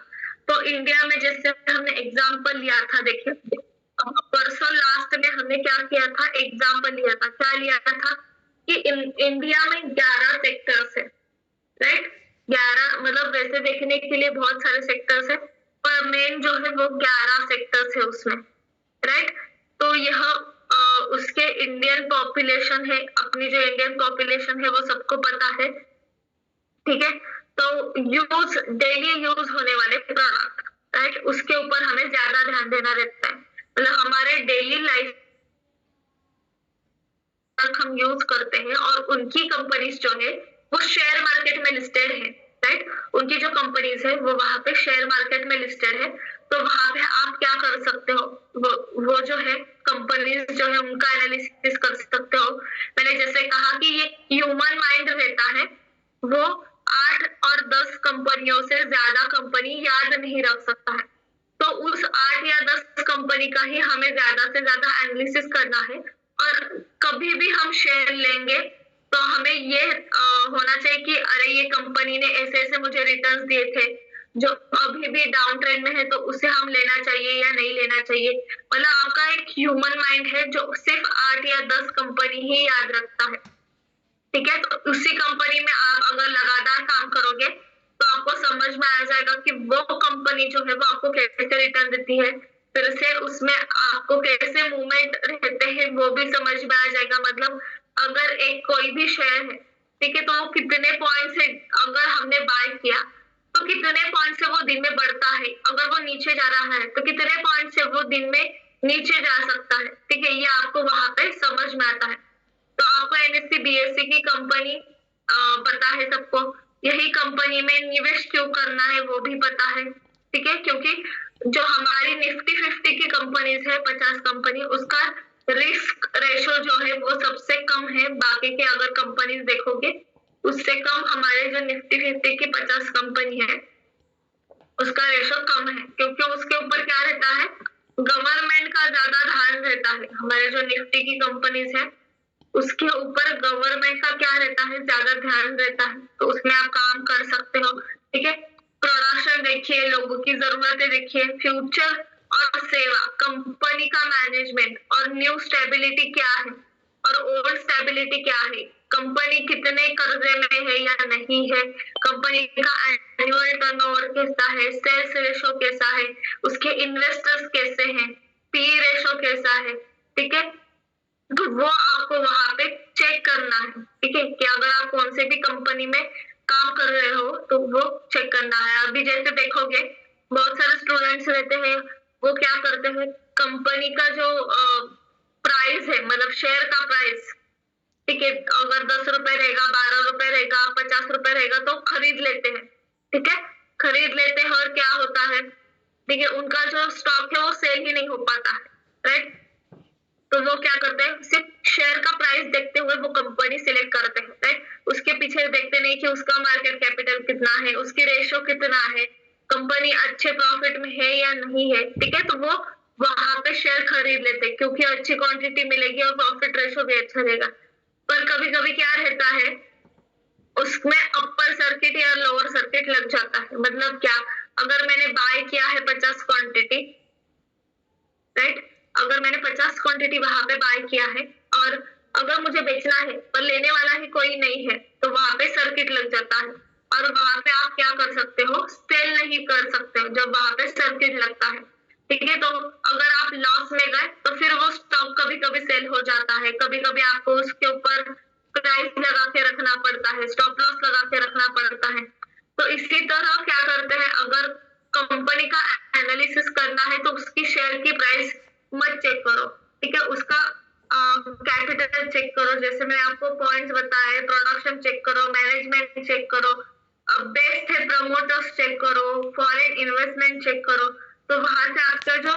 तो इंडिया में जैसे हमने एग्जाम्पल लिया था, देखिए परसों लास्ट में हमने क्या किया था, एग्जाम्पल लिया था, क्या लिया था कि इंडिया में 11 सेक्टर्स है, राइट। 11 मतलब वैसे देखने के लिए बहुत सारे सेक्टर्स है, पर मेन जो है वो 11 सेक्टर्स है उसमें, राइट। तो यह उसके इंडियन पॉपुलेशन है, अपनी जो इंडियन पॉपुलेशन है वो सबको पता है, ठीक है। तो यूज डेली यूज होने वाले प्रोडक्ट, राइट, उसके ऊपर हमें ज्यादा ध्यान देना रहता है। मतलब हमारे डेली लाइफ हम यूज करते हैं, और उनकी कंपनीज जो है वो शेयर मार्केट में लिस्टेड है, राइट। उनकी जो कंपनीज है वो वहां पे शेयर मार्केट में लिस्टेड है। तो वहां पे आप क्या कर सकते हो, वो जो है कंपनीज जो है उनका एनालिसिस कर सकते हो। मैंने जैसे कहा कि ये ह्यूमन माइंड रहता है, वो 8 और 10 कंपनियों से ज्यादा कंपनी याद नहीं रख सकता है। तो उस 8 या 10 कंपनी का ही हमें ज्यादा से ज्यादा एनालिसिस करना है। और कभी भी हम शेयर लेंगे तो हमें ये होना चाहिए कि अरे ये कंपनी ने ऐसे ऐसे मुझे रिटर्न्स दिए थे, जो अभी भी डाउन ट्रेंड में है तो उसे हम लेना चाहिए या नहीं लेना चाहिए। मतलब आपका एक ह्यूमन माइंड है जो सिर्फ 8 या 10 कंपनी ही याद रखता है, ठीक है। तो उसी कंपनी में आप अगर लगातार काम करोगे तो आपको समझ में आ जाएगा कि वो कंपनी जो है वो आपको कैसे रिटर्न देती है, फिर से उसमें आपको कैसे मूवमेंट रहते हैं वो भी समझ में आ जाएगा। मतलब अगर एक कोई भी शेयर है, ठीक है, तो वो कितने पॉइंट से अगर हमने बाय किया तो कितने पॉइंट से वो दिन में बढ़ता है, अगर वो नीचे जा रहा है तो कितने पॉइंट से वो दिन में नीचे जा सकता है, ठीक है, ये आपको वहां पे समझ में आता है। तो आपको एनएससी बीएससी की कंपनी पता है सबको, यही कंपनी में निवेश क्यों करना है वो भी पता है, ठीक है, क्योंकि जो हमारी निफ्टी 50 की कंपनीज है, 50 कंपनी, उसका रिस्क रेशो जो है वो सबसे कम है। बाकी के अगर कंपनीज देखोगे उससे कम हमारे जो निफ्टी 50 की 50 कंपनी है उसका रेशो कम है, क्योंकि उसके ऊपर क्या रहता है, गवर्नमेंट का ज्यादा ध्यान रहता है। हमारे जो निफ्टी की कंपनीज है उसके ऊपर गवर्नमेंट का क्या रहता है, ज्यादा ध्यान रहता है, तो उसमें आप काम कर सकते हो, ठीक है। प्रोडक्शन देखिए, लोगों की जरूरतें देखिए, फ्यूचर और सेवा, कंपनी का मैनेजमेंट और न्यू स्टेबिलिटी क्या है और ओल्ड स्टेबिलिटी क्या है, कंपनी कितने कर्जे में है या नहीं है, कंपनी का एनुअल टर्नओवर कैसा है, सेल्स रेशो कैसा है, उसके इन्वेस्टर्स कैसे हैं, पी रेशो कैसा है, ठीक है। तो वो आपको वहां पे चेक करना है, ठीक है, कि अगर आप कौन से भी कंपनी में काम कर रहे हो तो वो चेक करना है। अभी जैसे देखोगे बहुत सारे स्टूडेंट्स रहते हैं, वो क्या करते हैं, कंपनी का जो प्राइस है, मतलब शेयर का प्राइस, ठीक है, अगर 10 रुपए रहेगा, 12 रुपए रहेगा, 50 रुपए रहेगा तो खरीद लेते हैं, ठीक है, खरीद लेते हैं और क्या होता है, ठीक है, उनका जो स्टॉक है वो सेल ही नहीं हो पाता है, राइट। तो वो क्या करते हैं, सिर्फ शेयर का प्राइस देखते हुए वो कंपनी सिलेक्ट करते हैं, राइट। उसके पीछे देखते नहीं कि उसका मार्केट कैपिटल कितना है, उसकी रेशो कितना है, कंपनी अच्छे प्रॉफिट में है या नहीं है, ठीक है। तो वो वहां पे शेयर खरीद लेते हैं क्योंकि अच्छी क्वांटिटी मिलेगी और प्रॉफिट रेशो भी अच्छा रहेगा। पर कभी कभी क्या रहता है, उसमें अपर सर्किट या लोअर सर्किट लग जाता है। मतलब क्या, अगर मैंने बाय किया है 50 क्वांटिटी, राइट, अगर मैंने 50 क्वांटिटी वहां पे बाय किया है और अगर मुझे बेचना है पर लेने वाला ही कोई नहीं है तो वहां पे सर्किट लग जाता है और वहां पे आप क्या कर सकते हो, सेल नहीं कर सकते हो जब वहां पे सर्किट लगता है, ठीक है। तो अगर आप लॉस में गए तो फिर वो स्टॉक कभी कभी सेल हो जाता है, कभी कभी आपको उसके ऊपर प्राइस लगा के रखना पड़ता है, स्टॉप लॉस लगा के रखना पड़ता है। तो इसी तरह क्या करते हैं, अगर कंपनी का एनालिसिस करना है तो उसकी शेयर की प्राइस मत चेक करो, ठीक है, उसका कैपिटल चेक करो, जैसे मैंने आपको पॉइंट्स बताए, प्रोडक्शन चेक करो, मैनेजमेंट चेक करो, बेस्ट है प्रमोटर्स चेक करो, फॉरेन इन्वेस्टमेंट चेक करो, तो वहां से आपका जो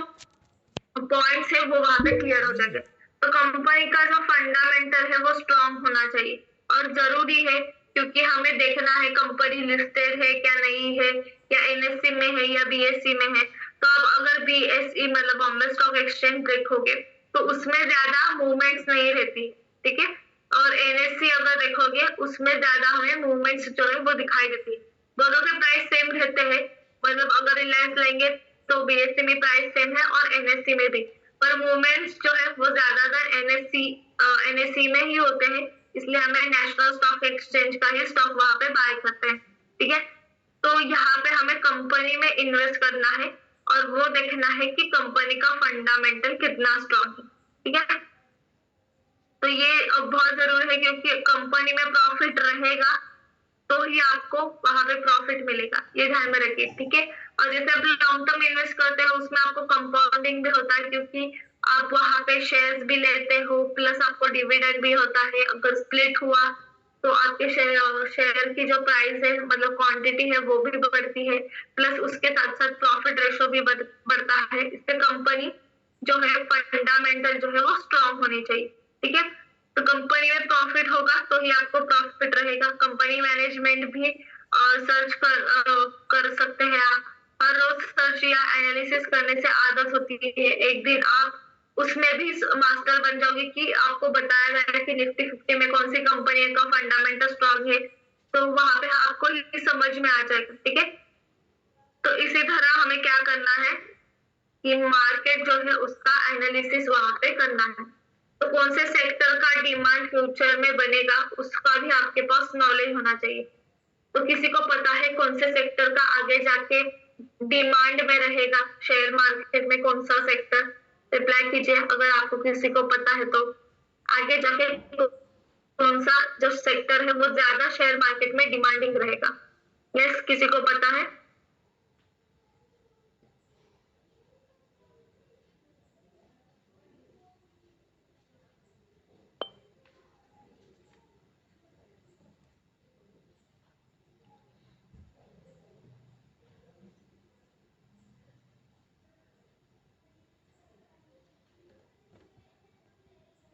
पॉइंट्स है वो वहां पे क्लियर हो जाएंगे। तो कंपनी का जो फंडामेंटल है वो स्ट्रॉन्ग होना चाहिए और जरूरी है, क्योंकि हमें देखना है कंपनी लिस्टेड है क्या नहीं है, या एनएससी में है या बीएससी में है। तो अब अगर बीएसई मतलब बॉम्बे स्टॉक एक्सचेंज देखोगे तो उसमें ज्यादा मूवमेंट्स नहीं रहती, ठीक है, और एनएससी अगर देखोगे उसमें ज्यादा हमें मूवमेंट्स जो है वो दिखाई देती है। दोनों के प्राइस सेम रहते हैं, मतलब अगर रिलायंस लेंगे तो बीएससी में प्राइस सेम है और एनएससी में भी, पर मूवमेंट्स जो है वो ज्यादातर एनएससी में ही होते हैं, इसलिए हमें नेशनल स्टॉक एक्सचेंज का ही स्टॉक वहां पे बाय करते हैं, ठीक है। तो यहाँ पे हमें कंपनी में इन्वेस्ट करना है और वो देखना है कि कंपनी का फंडामेंटल कितना स्ट्रॉन्ग है, ठीक है। तो ये बहुत जरूरी है क्योंकि कंपनी में प्रॉफिट रहेगा तो ही आपको वहां पे प्रॉफिट मिलेगा, ये ध्यान में रखिए, ठीक है। और जैसे आप लॉन्ग टर्म इन्वेस्ट करते हो उसमें आपको कंपाउंडिंग भी होता है, क्योंकि आप वहां पे शेयर्स भी लेते हो प्लस आपको डिविडेंड भी होता है। अगर स्प्लिट हुआ तो आपके शेयर की जो प्राइस है मतलब क्वांटिटी है वो भी बढ़ती है, प्लस उसके साथ साथ प्रॉफिट रेशो भी बढ़ता है। इससे कंपनी जो है फंडामेंटल जो है वो स्ट्रॉन्ग होनी चाहिए, ठीक है। तो कंपनी में प्रॉफिट होगा तो ही आपको प्रॉफिट रहेगा। कंपनी मैनेजमेंट भी सर्च कर सकते हैं आप, हर रोज सर्च या एनालिसिस करने से आदत होती है, एक दिन आप उसमें भी मास्टर बन जाओगे कि आपको बताया गया है कि निफ्टी 50 में कौन सी कंपनी का फंडामेंटल स्ट्रॉन्ग है, तो वहां पे आपको ही समझ में आ जाएगा, ठीक है। कि मार्केट जो है उसका एनालिसिस वहां पे करना है। तो कौन से सेक्टर का डिमांड फ्यूचर में बनेगा उसका भी आपके पास नॉलेज होना चाहिए। तो किसी को पता है कौन से सेक्टर का आगे जाके डिमांड में रहेगा शेयर मार्केट में, कौन सा सेक्टर? रिप्लाई कीजिए अगर आपको किसी को पता है तो। आगे जाके कौन सा जो सेक्टर है वो ज्यादा शेयर मार्केट में डिमांडिंग रहेगा? यस, किसी को पता है?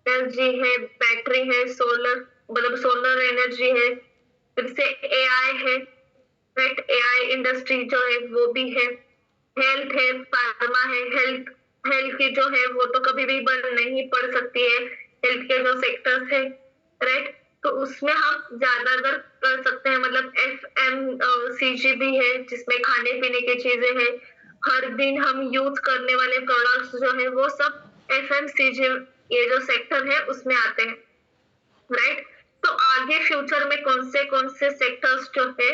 एनर्जी है, बैटरी है, सोलर मतलब सोलर एनर्जी है, फिर से एआई है, राइट? एआई इंडस्ट्री जो है वो भी है, हेल्थ है, फार्मा है। हेल्थ हेल्थ की जो है वो तो कभी भी बंद नहीं पड़ सकती है, हेल्थ के जो सेक्टर्स है, राइट? तो उसमें हम ज्यादातर कर सकते हैं, मतलब FMCG भी है जिसमें खाने पीने की चीजें हैं, हर दिन हम यूज करने वाले प्रोडक्ट्स जो है वो सब FMCG ये जो सेक्टर है उसमें आते हैं, राइट? तो आगे फ्यूचर में कौन से सेक्टर्स जो है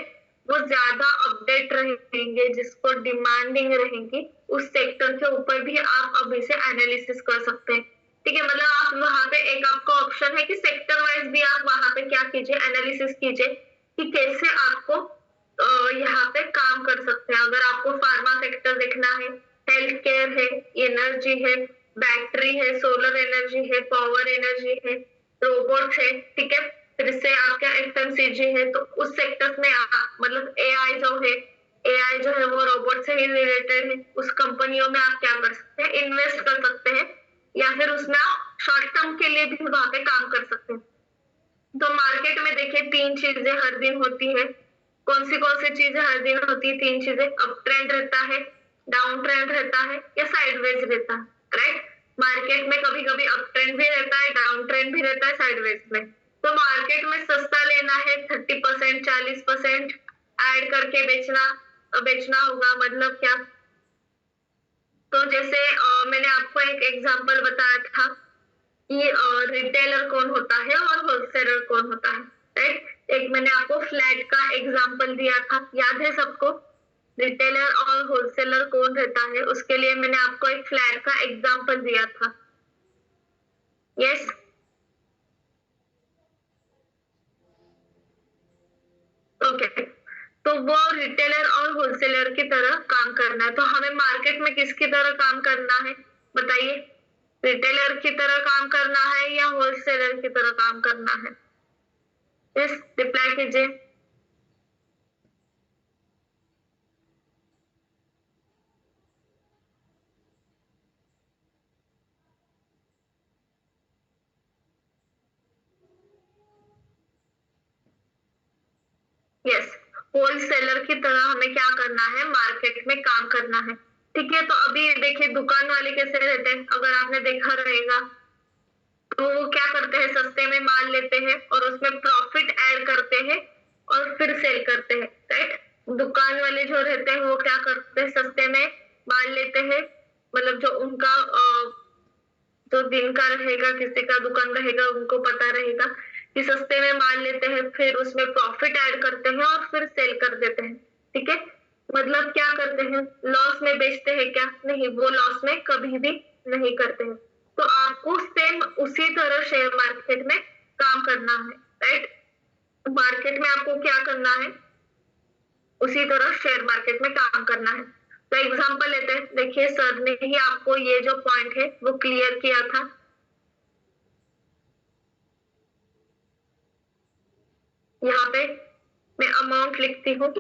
वो ज्यादा अपडेट रहेंगे, जिसको डिमांडिंग रहेंगी, उस सेक्टर के ऊपर भी आप अभी से एनालिसिस कर सकते हैं। ठीक है, मतलब आप वहां पे एक आपको ऑप्शन है कि सेक्टर वाइज भी आप वहां पे क्या कीजिए, एनालिसिस कीजिए कि कैसे आपको यहाँ पे काम कर सकते हैं। अगर आपको फार्मा सेक्टर देखना है, हेल्थ केयर है, एनर्जी है, बैटरी है, सोलर एनर्जी है, पावर एनर्जी है, रोबोट है, ठीक है, फिर से आपका FMCG है, तो उस सेक्टर में मतलब एआई जो है, एआई जो है वो रोबोट से ही रिलेटेड है। उस कंपनियों में आप क्या कर सकते हैं, इन्वेस्ट कर सकते हैं, या फिर उसमें आप शॉर्ट टर्म के लिए भी वहां पे काम कर सकते हैं। तो मार्केट में देखिए तीन चीजें हर दिन होती है। कौन सी चीजें हर दिन होती है? तीन चीजें, अप ट्रेंड रहता है, डाउन ट्रेंड रहता है, या साइडवेज रहता है, राइट? मार्केट में कभी कभी अप ट्रेंड भी रहता है, डाउन ट्रेंड भी रहता है, साइडवेज में। तो मार्केट में सस्ता लेना है, 30% 40% ऐड करके बेचना होगा, मतलब क्या? तो जैसे मैंने आपको एक एग्जांपल बताया था कि रिटेलर कौन होता है और होलसेलर कौन होता है, राइट? एक मैंने आपको फ्लैट का एग्जांपल दिया था, याद है सबको? रिटेलर और होलसेलर कौन रहता है उसके लिए मैंने आपको एक फ्लैट का एग्जांपल दिया था। Yes, okay. तो वो रिटेलर और होलसेलर की तरह काम करना है। तो हमें मार्केट में किसकी तरह काम करना है बताइए? रिटेलर की तरह काम करना है या होलसेलर की तरह काम करना है? यस, रिप्लाई कीजिए। यस, होलसेलर की तरह हमें क्या करना है, मार्केट में काम करना है। ठीक है, तो अभी देखिए दुकान वाले कैसे रहते हैं, अगर आपने देखा रहेगा तो वो क्या करते हैं, सस्ते में माल लेते हैं और उसमें प्रॉफिट ऐड करते हैं और फिर सेल करते हैं, राइट? दुकान वाले जो रहते हैं वो क्या करते हैं, सस्ते में माल लेते हैं, मतलब जो उनका जो दिन का रहेगा, किसी का दुकान रहेगा, उनको पता रहेगा कि सस्ते में माल लेते हैं, फिर उसमें प्रॉफिट ऐड करते हैं और फिर सेल कर देते हैं। ठीक है, मतलब क्या करते हैं, लॉस में बेचते हैं क्या? नहीं, वो लॉस में कभी भी नहीं करते हैं। तो आपको सेम उसी तरह शेयर मार्केट में काम करना है, राइट? मार्केट में आपको क्या करना है, उसी तरह शेयर मार्केट में काम करना है। तो एग्जांपल लेते हैं, देखिए सर ने ही आपको ये जो पॉइंट है वो क्लियर किया था। यहाँ पे मैं अमाउंट लिखती हूँ,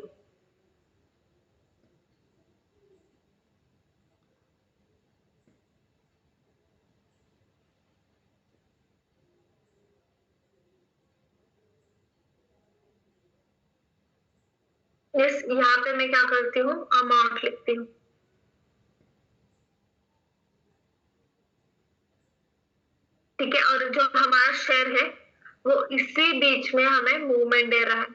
इस यहाँ पे मैं क्या करती हूँ, अमाउंट लिखती हूँ। ठीक है, और जो हमारा शेयर है वो इसी बीच में हमें मूवमेंट दे रहा है।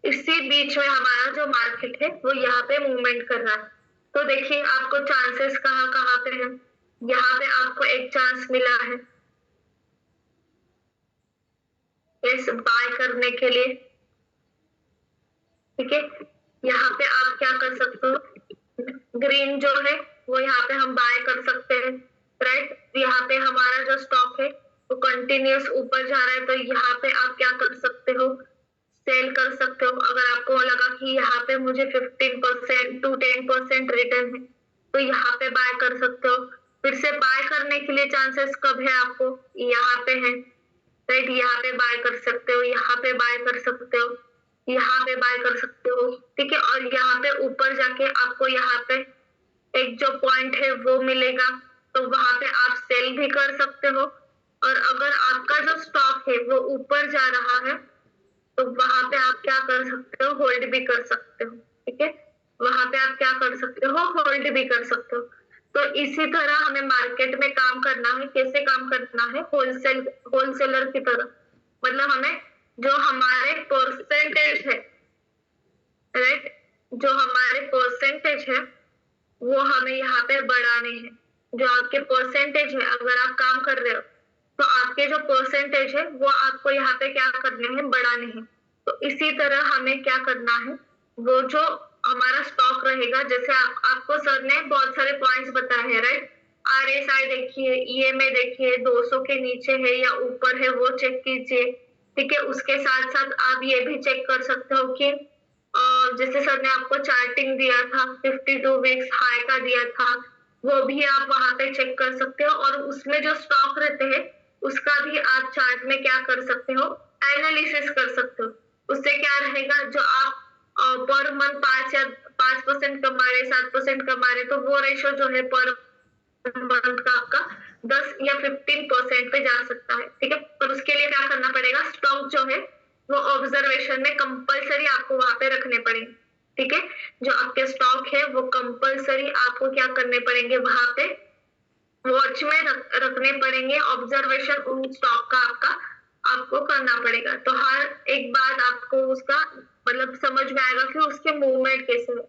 इसी बीच में हमारा जो मार्केट है वो यहाँ पे मूवमेंट कर रहा है। तो देखिए आपको चांसेस कहाँ कहाँ पे है। यहाँ पे आपको एक चांस मिला है इस बाय करने के लिए, ठीक है। यहाँ पे आप क्या कर सकते हो, ग्रीन जो है वो यहाँ पे हम बाय कर सकते हैं, राइट। यहाँ पे हमारा जो स्टॉक है वो कंटिन्यूस ऊपर जा रहा है, तो यहाँ पे आप क्या कर सकते हो, सेल कर सकते हो। अगर आपको लगा कि यहाँ पे मुझे 15% to 10% रिटर्न है, तो यहाँ पे बाय कर सकते हो। फिर से बाय करने के लिए चांसेस कब है आपको, यहाँ पे है, राइट। यहाँ पे बाय कर सकते हो, यहाँ पे बाय कर सकते हो, यहाँ पे बाय कर सकते हो, ठीक है। और यहाँ पे ऊपर जाके आपको यहाँ पे एक जो पॉइंट है वो मिलेगा, तो वहां पे आप सेल भी कर सकते हो। और अगर आपका जो स्टॉक है वो ऊपर जा रहा है, तो वहां पे आप क्या कर सकते हो, होल्ड भी कर सकते हो, ठीक है। वहां पे आप क्या कर सकते हो, होल्ड भी कर सकते हो। तो इसी तरह हमें मार्केट में काम करना है। कैसे काम करना है, होलसेलर की तरह। मतलब हमें जो हमारे परसेंटेज है, राइट, जो हमारे परसेंटेज है वो हमें यहाँ पे बढ़ाने हैं। जो आपके परसेंटेज है, अगर आप काम कर रहे हो तो आपके जो परसेंटेज है वो आपको यहाँ पे क्या करने हैं, बढ़ाने हैं। तो इसी तरह हमें क्या करना है, वो जो हमारा स्टॉक रहेगा, जैसे आपको सर ने बहुत सारे पॉइंट्स बताए हैं, राइट। RSI देखिए, EMA देखिए, 200 के नीचे है या ऊपर है वो चेक कीजिए, ठीक है। उसके साथ साथ आप ये भी चेक कर सकते हो कि जैसे सर ने आपको चार्टिंग दिया था, 52 वीक्स हाई का दिया था, वो भी आप वहां पे चेक कर सकते हो। और उसमें जो स्टॉक रहते हैं उसका भी आप चार्ट में क्या कर सकते हो, एनालिसिस कर सकते हो। उससे क्या रहेगा, जो आप पर मंथ 5% कमा रहे, 7% कमा रहे, तो वो रेशो जो है पर मंथ का आपका 10 या 15% पे जा सकता है, ठीक है। पर उसके लिए क्या करना पड़ेगा, स्टॉक जो है वो ऑब्जर्वेशन में कंपलसरी आपको वहां पे रखने पड़ेंगे, ठीक है। जो आपके स्टॉक है वो कंपलसरी आपको क्या करने पड़ेंगे, वहां पे वॉच में रखने पड़ेंगे। ऑब्जर्वेशन उन स्टॉक का आपको करना पड़ेगा। तो हर एक बात आपको उसका मतलब समझ में आएगा कि उसके मूवमेंट कैसे है।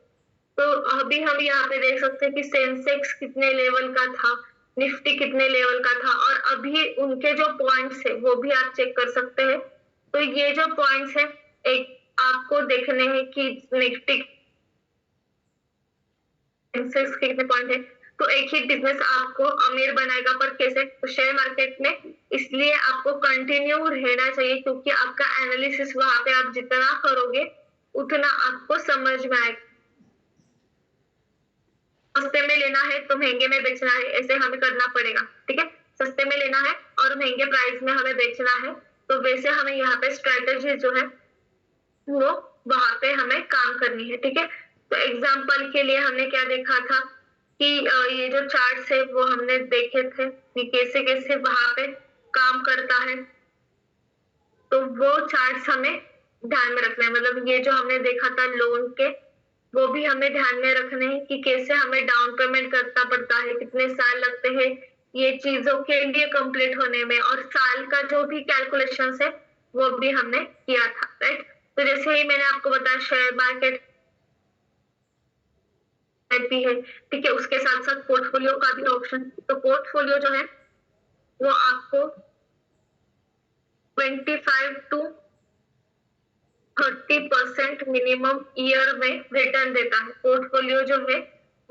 तो अभी हम यहाँ पे देख सकते हैं कि सेंसेक्स कितने लेवल का था, निफ्टी कितने लेवल का था, और अभी उनके जो पॉइंट्स है वो भी आप चेक कर सकते हैं। तो ये जो पॉइंट्स है, एक आपको देखने हैं कि निफ्टी सेंसेक्स के कितने पॉइंट है। तो एक ही बिजनेस आपको अमीर बनाएगा, पर कैसे, तो शेयर मार्केट में इसलिए आपको कंटिन्यू रहना चाहिए, क्योंकि आपका एनालिसिस वहां पे आप जितना करोगे उतना आपको समझ में आएगा। सस्ते में लेना है तो महंगे में बेचना है, ऐसे हमें करना पड़ेगा, ठीक है। सस्ते में लेना है और महंगे प्राइस में हमें बेचना है, तो वैसे हमें यहाँ पे स्ट्रेटेजी जो है वो वहां पे हमें काम करनी है, ठीक है। तो एग्जाम्पल के लिए हमने क्या देखा था कि ये जो चार्ट्स है वो हमने देखे थे कि कैसे कैसे वहां पे काम करता है। तो वो चार्ट्स हमें ध्यान में रखना है। मतलब ये जो हमने देखा था लोन के, वो भी हमें ध्यान में रखने हैं कि कैसे हमें डाउन पेमेंट करना पड़ता है, कितने साल लगते हैं ये चीजों के लिए कंप्लीट होने में, और साल का जो भी कैलकुलेशन है वो भी हमने किया था, राइट। तो जैसे ही मैंने आपको बताया शेयर मार्केट भी है, ठीक है। उसके साथ साथ पोर्टफोलियो का भी ऑप्शन। तो पोर्टफोलियो जो है वो आपको 25 to 30% मिनिमम ईयर में रिटर्न देता है। पोर्टफोलियो जो है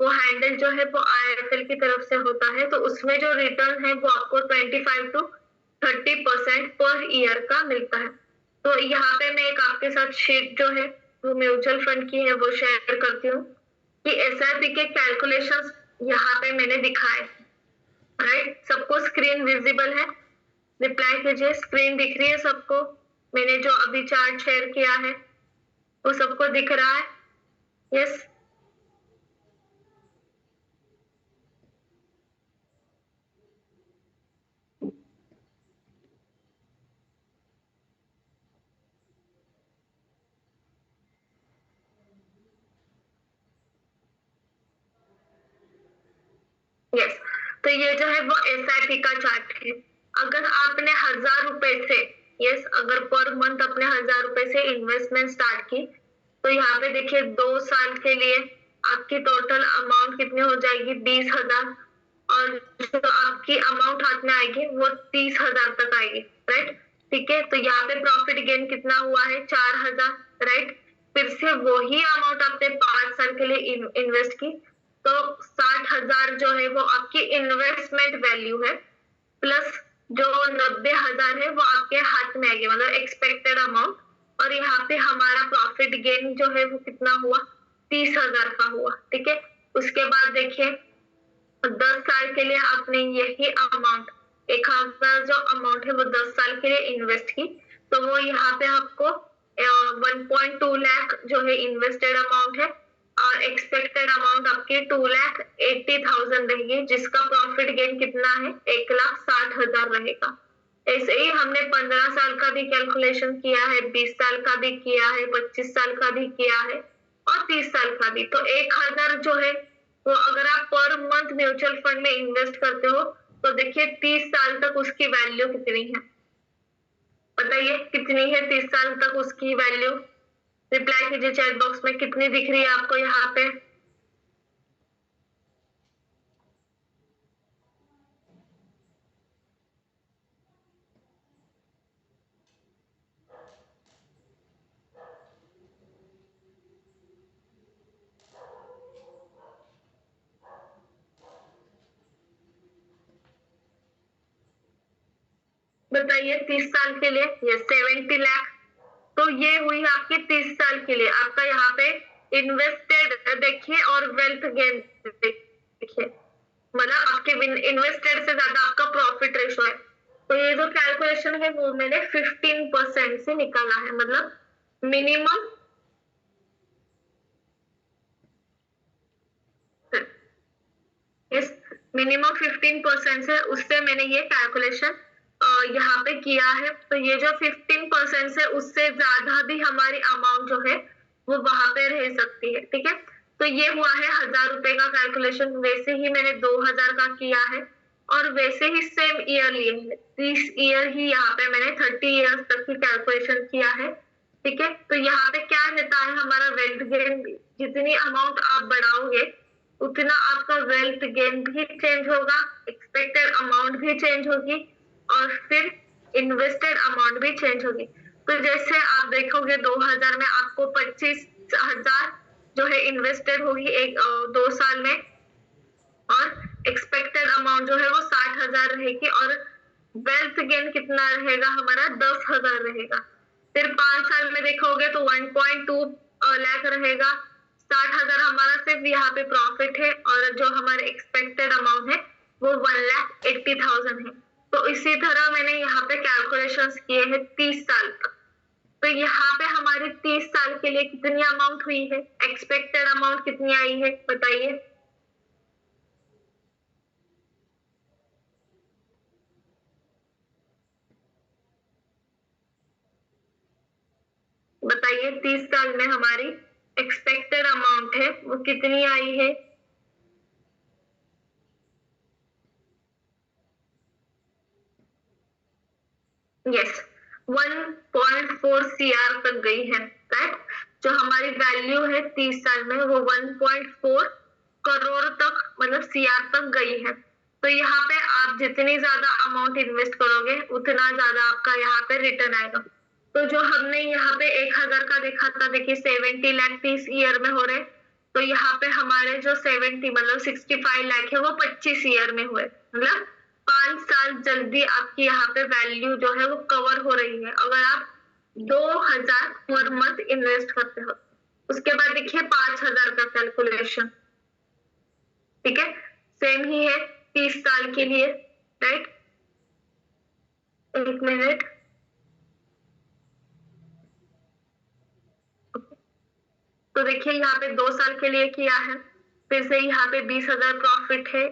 वो हैंडल जो है वो IIFL की तरफ से होता है, तो उसमें जो रिटर्न है वो आपको 25 to 30% पर ईयर का मिलता है। तो यहाँ पे मैं एक आपके साथ शीट जो है वो म्यूचुअल फंड की है वो शेयर करती हूँ कि SIP के कैलकुलेशंस यहाँ पे मैंने दिखाए, राइट। सबको स्क्रीन विजिबल है, रिप्लाई कीजिए, स्क्रीन दिख रही है सबको। मैंने जो अभी चार्ट शेयर किया है वो सबको दिख रहा है, यस। यस, तो ये जो है वो SIP का चार्ट है। अगर आपने 1000 रुपए से यस, अगर पर मंथ अपने 1000 रुपए से इन्वेस्टमेंट स्टार्ट की तो यहाँ पे देखिए 2 साल के लिए आपकी टोटल अमाउंट कितनी हो जाएगी, 20,000, और जो आपकी अमाउंट हाथ में आएगी वो 30,000 तक आएगी, राइट। ठीक है, तो यहाँ पे प्रॉफिट गेन कितना हुआ है, 4,000, राइट। फिर से वही अमाउंट आपने 5 साल के लिए इन्वेस्ट की तो 60,000 जो है वो आपकी इन्वेस्टमेंट वैल्यू है, प्लस जो 90,000 है वो आपके हाथ में आएगी, मतलब एक्सपेक्टेड अमाउंट। और यहाँ पे हमारा प्रॉफिट गेन जो है वो कितना हुआ, 30,000 का हुआ। ठीक है, उसके बाद देखिए 10 साल के लिए आपने यही अमाउंट 1,000 जो अमाउंट है वो 10 साल के लिए इन्वेस्ट की तो वो यहाँ पे आपको 1.2 लाख जो है इन्वेस्टेड अमाउंट है और एक्सपेक्टेड अमाउंट आपकी 2,80,000 रहेगी, जिसका प्रॉफिट गेन कितना है, 1,60,000 रहेगा। ऐसे ही हमने 15 साल का भी कैलकुलेशन किया है, 20 साल का भी किया है, 25 साल का भी किया है और 30 साल का भी। तो 1,000 जो है वो अगर आप पर मंथ म्यूचुअल फंड में इन्वेस्ट करते हो तो देखिए 30 साल तक उसकी वैल्यू कितनी है, बताइए कितनी है 30 साल तक उसकी वैल्यू। रिप्लाई कीजिए चैट बॉक्स में, कितनी दिख रही है आपको यहाँ पे। बताइए 30 साल के लिए ये 70 लाख। तो ये हुई आपकी 30 साल के लिए आपका यहाँ पे इन्वेस्टेड देखिए और वेल्थ गेन देखिए, मतलब आपके इन्वेस्टेड से ज्यादा आपका प्रॉफिट रेशो है। तो ये जो कैलकुलेशन है वो मैंने 15% से निकाला है, मतलब मिनिमम इस मिनिमम 15% से उससे मैंने ये कैलकुलेशन यहाँ पे किया है। तो ये जो 15% से उससे ज्यादा भी हमारी अमाउंट जो है वो वहां पे रह सकती है। ठीक है, तो ये हुआ है 1,000 रुपए का कैलकुलेशन, वैसे ही मैंने 2,000 का किया है और वैसे ही सेम ईयर लिए है, 30 ईयर ही यहाँ पे मैंने 30 ईयर्स तक की कैलकुलेशन किया है। ठीक है, तो यहाँ पे क्या रहता है हमारा वेल्थ गेन, जितनी अमाउंट आप बढ़ाओगे उतना आपका वेल्थ गेन भी चेंज होगा, एक्सपेक्टेड अमाउंट भी चेंज होगी और फिर इन्वेस्टेड अमाउंट भी चेंज होगी। तो जैसे आप देखोगे 2000 में आपको 25,000 जो है इन्वेस्टेड होगी 2 साल में और एक्सपेक्टेड अमाउंट जो है वो 60,000 रहेगी और वेल्थ गेन कितना रहेगा हमारा, 10,000 रहेगा। फिर 5 साल में देखोगे तो 1.2 लाख रहेगा, 60,000 हमारा सिर्फ यहाँ पे प्रॉफिट है और जो हमारे एक्सपेक्टेड अमाउंट है वो 1,80,000 है। तो इसी तरह मैंने यहाँ पे कैलकुलेशंस किए हैं 30 साल तक। तो यहाँ पे हमारी 30 साल के लिए कितनी अमाउंट हुई है, एक्सपेक्टेड अमाउंट कितनी आई है, बताइए। बताइए 30 साल में हमारी एक्सपेक्टेड अमाउंट है वो कितनी आई है। यस, 1.4 CR तक गई है, राइट। जो हमारी वैल्यू है 30 साल में वो 1.4 करोड़ तक, मतलब CR तक गई है। तो यहाँ पे आप जितनी ज्यादा अमाउंट इन्वेस्ट करोगे उतना ज्यादा आपका यहाँ पे रिटर्न आएगा। तो जो हमने यहाँ पे 1,000 का देखा था, देखिए 70 लाख 30 ईयर में हो रहे, तो यहाँ पे हमारे जो 70 मतलब 65 लाख है वो 25 ईयर में हुए, मतलब 5 साल जल्दी आपकी यहाँ पे वैल्यू जो है वो कवर हो रही है अगर आप 2,000 पर मंथ इन्वेस्ट करते हो। उसके बाद देखिए 5,000 का कैलकुलेशन, ठीक है, सेम ही है 30 साल के लिए, राइट। एक मिनट, तो देखिए यहाँ पे 2 साल के लिए किया है, फिर से यहाँ पे 20,000 प्रॉफिट है,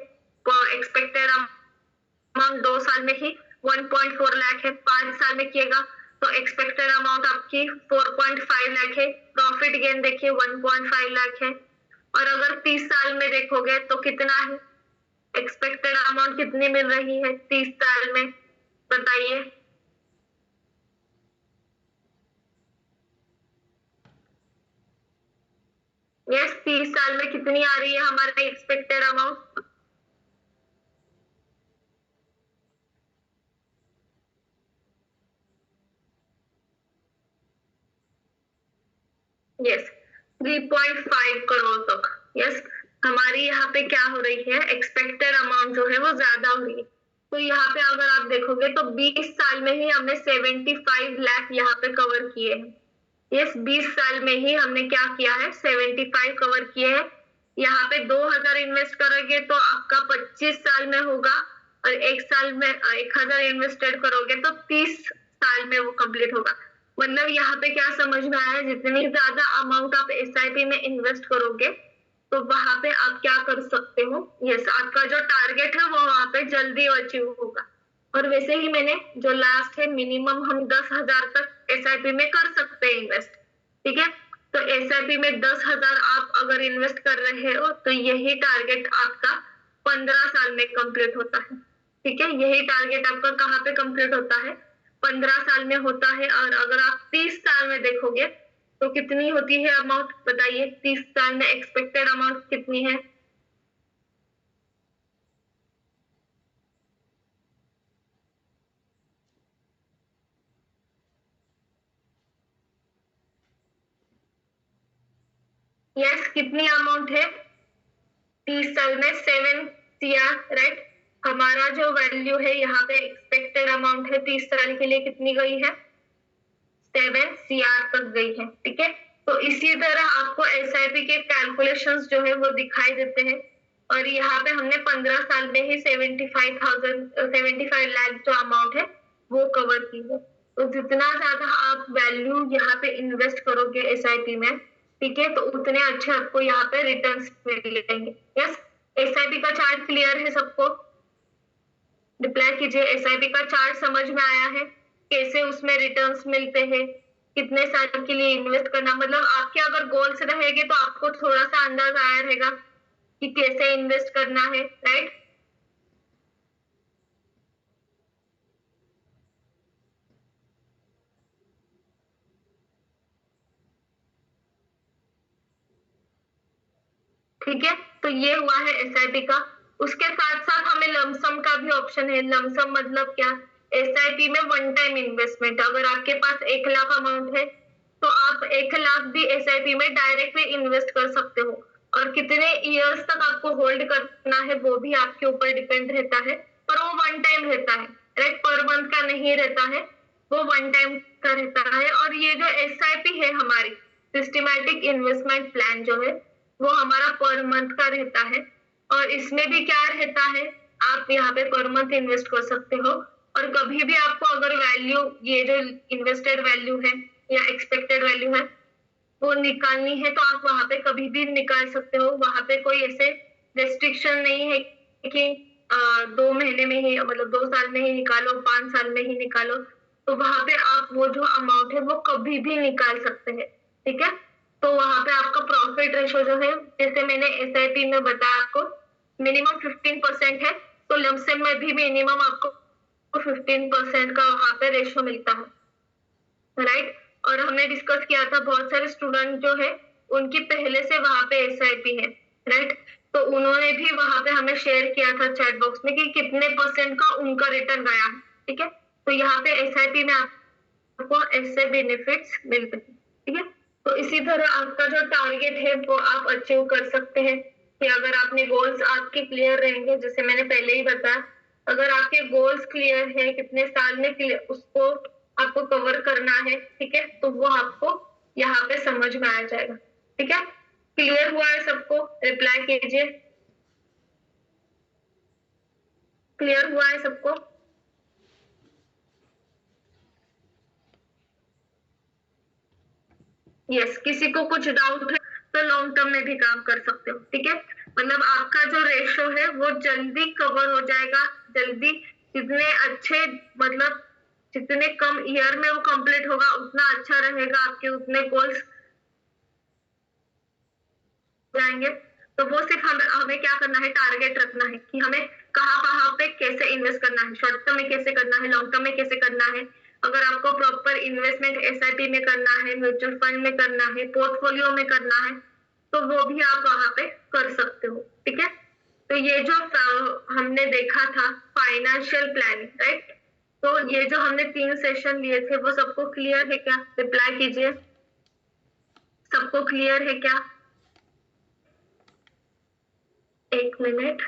एक्सपेक्टेड अमाउंट 2 साल में ही 1.4 लाख है, 5 साल में किएगा तो एक्सपेक्टेड अमाउंट आपकी 4.5 लाख है, प्रॉफिट गेन देखिए 1.5 लाख है। और अगर 30 साल में देखोगे तो कितना है, एक्सपेक्टेड अमाउंट कितनी मिल रही है 30 साल में, बताइए। यस, 30 साल में कितनी आ रही है हमारा एक्सपेक्टेड अमाउंट? यस, 3.5 करोड़ तक। यस, हमारी यहाँ पे क्या हो रही है, एक्सपेक्टेड अमाउंट जो है वो ज्यादा हो रही है। तो यहाँ पे अगर आप देखोगे तो 20 साल में ही हमने 75 लाख यहाँ पे कवर किए हैं। यस, 20 साल में ही हमने क्या किया है, 75 कवर किए हैं। यहाँ पे 2000 इन्वेस्ट करोगे तो आपका 25 साल में होगा, और एक साल में 1000 इन्वेस्टेड करोगे तो 30 साल में वो कंप्लीट होगा। मतलब यहाँ पे क्या समझ में आया, जितनी ज्यादा अमाउंट आप एसआईपी में इन्वेस्ट करोगे तो वहां पे आप क्या कर सकते हो, यस, आपका जो टारगेट है वो वहां पे जल्दी अचीव होगा। और वैसे ही मैंने जो लास्ट है, मिनिमम हम 10,000 तक एसआईपी में कर सकते हैं इन्वेस्ट, ठीक है। तो एसआईपी में 10,000 आप अगर इन्वेस्ट कर रहे हो तो यही टारगेट आपका 15 साल में कंप्लीट होता है, ठीक है। यही टारगेट आपका कहाँ पे कंप्लीट होता है, 15 साल में होता है। और अगर आप 30 साल में देखोगे तो कितनी होती है अमाउंट, बताइए 30 साल में एक्सपेक्टेड अमाउंट कितनी है? यस, कितनी अमाउंट है 30 साल में? 7 CR, राइट। हमारा जो वैल्यू है यहाँ पे एक्सपेक्टेड अमाउंट है 30 साल के लिए कितनी गई है, 7 CR तक गई है, ठीक है। तो इसी तरह आपको एसआईपी के कैलकुलेशंस जो है वो दिखाई देते हैं। और यहाँ पे हमने 15 साल में ही 75 लाख जो अमाउंट है वो कवर की है। तो जितना ज्यादा आप वैल्यू यहाँ पे इन्वेस्ट करोगे एसआईपी में, ठीक है, तो उतने अच्छे आपको यहाँ पे रिटर्न्स मिलेंगे। यस, एसआईपी का चार्ट क्लियर है सबको? रिप्लाई कीजिए, एसआईपी का चार्ट समझ में आया है? कैसे उसमें रिटर्न्स मिलते हैं, कितने साल के लिए इन्वेस्ट करना, मतलब आपके अगर गोल्स रहेंगे तो आपको थोड़ा सा अंदाजा आया रहेगा कि कैसे इन्वेस्ट करना है, राइट। ठीक है, तो ये हुआ है एसआईपी का। उसके साथ साथ हमें लमसम का भी ऑप्शन है। लमसम मतलब क्या, एसआईपी में वन टाइम इन्वेस्टमेंट। अगर आपके पास 1 लाख अमाउंट है तो आप 1 लाख भी एसआईपी में डायरेक्टली इन्वेस्ट कर सकते हो। और कितने ईयर्स तक आपको होल्ड करना है वो भी आपके ऊपर डिपेंड रहता है, पर वो वन टाइम रहता है, राइट, पर मंथ का नहीं रहता है, वो वन टाइम का रहता है। और ये जो एसआईपी है हमारी सिस्टमैटिक इन्वेस्टमेंट प्लान जो है वो हमारा पर मंथ का रहता है। और इसमें भी क्या रहता है, आप यहाँ पे पर मंथ इन्वेस्ट कर सकते हो। और कभी भी आपको अगर वैल्यू, ये जो इन्वेस्टेड वैल्यू है या एक्सपेक्टेड वैल्यू है वो निकालनी है तो आप वहां पे कभी भी निकाल सकते हो। वहां पे कोई ऐसे रेस्ट्रिक्शन नहीं है कि 2 महीने में ही, मतलब 2 साल में ही निकालो, 5 साल में ही निकालो। तो वहां पे आप वो जो अमाउंट है वो कभी भी निकाल सकते हैं, ठीक है। तो वहां पे आपका प्रॉफिट रेशो जो है, जैसे मैंने एसआईपी में बताया आपको, मिनिमम 15% है। तो लमसम में भी मिनिमम आपको 15% का वहां पे रेशो मिलता है, राइट। और हमने डिस्कस किया था बहुत सारे स्टूडेंट जो है उनकी पहले से वहां पे एसआईपी है, राइट। तो उन्होंने भी वहां पे हमें शेयर किया था चैट बॉक्स में कि कितने परसेंट का उनका रिटर्न गया है, ठीक है। तो यहाँ पे एसआईपी में आपको ऐसे बेनिफिट्स मिलते हैं, ठीक है। तो इसी तरह आपका जो टारगेट है वो आप अचीव कर सकते हैं कि अगर आपने गोल्स आपके क्लियर रहेंगे, जैसे मैंने पहले ही बताया, अगर आपके गोल्स क्लियर है कितने साल में क्लियर उसको आपको कवर करना है, ठीक है, तो वो आपको यहाँ पे समझ में आ जाएगा, ठीक है। क्लियर हुआ है सबको? रिप्लाई कीजिए, क्लियर हुआ है सबको? यस, किसी को कुछ डाउट है तो लॉन्ग टर्म में भी काम कर सकते हो, ठीक है। मतलब आपका जो रेशो है वो जल्दी कवर हो जाएगा, जल्दी, जितने अच्छे, मतलब जितने कम ईयर में वो कंप्लीट होगा उतना अच्छा रहेगा, आपके उतने गोल्स जाएंगे। तो वो सिर्फ हमें क्या करना है, टारगेट रखना है कि हमें कहाँ कहाँ पे कैसे इन्वेस्ट करना है, शॉर्ट टर्म में कैसे करना है, लॉन्ग टर्म में कैसे करना है। अगर आपको प्रॉपर इन्वेस्टमेंट एसआईपी में करना है, म्यूचुअल फंड में करना है, पोर्टफोलियो में करना है, तो वो भी आप वहां पे कर सकते हो, ठीक है। तो ये जो हमने देखा था फाइनेंशियल प्लानिंग, राइट। तो ये जो हमने 3 सेशन लिए थे वो सबको क्लियर है क्या? रिप्लाई कीजिए, सबको क्लियर है क्या? 1 मिनट।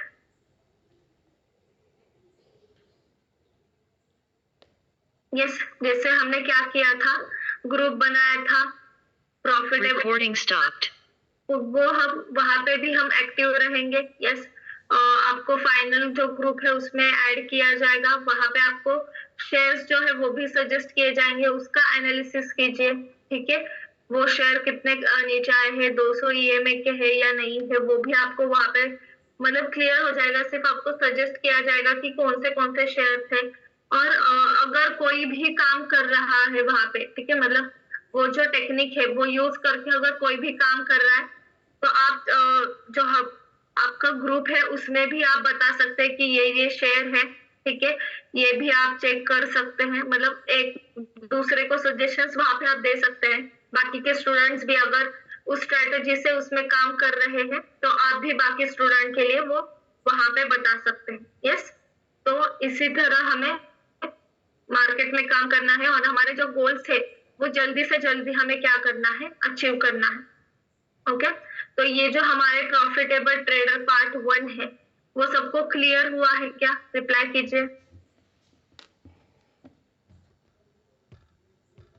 यस, जैसे हमने क्या किया था, ग्रुप बनाया था प्रॉफिटेबल, Recording stopped. तो वो हम वहां पे भी हम एक्टिव रहेंगे। यस, आपको फाइनल जो ग्रुप है उसमें ऐड किया जाएगा, वहां पे आपको शेयर्स जो है वो भी सजेस्ट किए जाएंगे, उसका एनालिसिस कीजिए, ठीक है। वो शेयर कितने नीचे आए हैं, 200 EMA के है या नहीं है, वो भी आपको वहां पे मतलब क्लियर हो जाएगा। सिर्फ आपको सजेस्ट किया जाएगा कि कौन से शेयर थे। और अगर कोई भी काम कर रहा है वहां पे, ठीक है, मतलब वो जो टेक्निक है वो यूज करके अगर कोई भी काम कर रहा है, तो आप जो आपका ग्रुप है उसमें भी आप बता सकते हैं कि ये शेयर है, ठीक है। ये भी आप चेक कर सकते हैं, मतलब एक दूसरे को सजेशंस वहां पे आप दे सकते हैं। बाकी के स्टूडेंट्स भी अगर उस स्ट्रेटेजी से उसमें काम कर रहे हैं तो आप भी बाकी स्टूडेंट के लिए वो वहां पे बता सकते हैं। यस, तो इसी तरह हमें मार्केट में काम करना है और हमारे जो गोल्स थे वो जल्दी से जल्दी हमें क्या करना है, अचीव करना है। ओके, तो ये जो हमारे प्रॉफिटेबल ट्रेडर पार्ट 1 है वो सबको क्लियर हुआ है क्या? रिप्लाई कीजिए।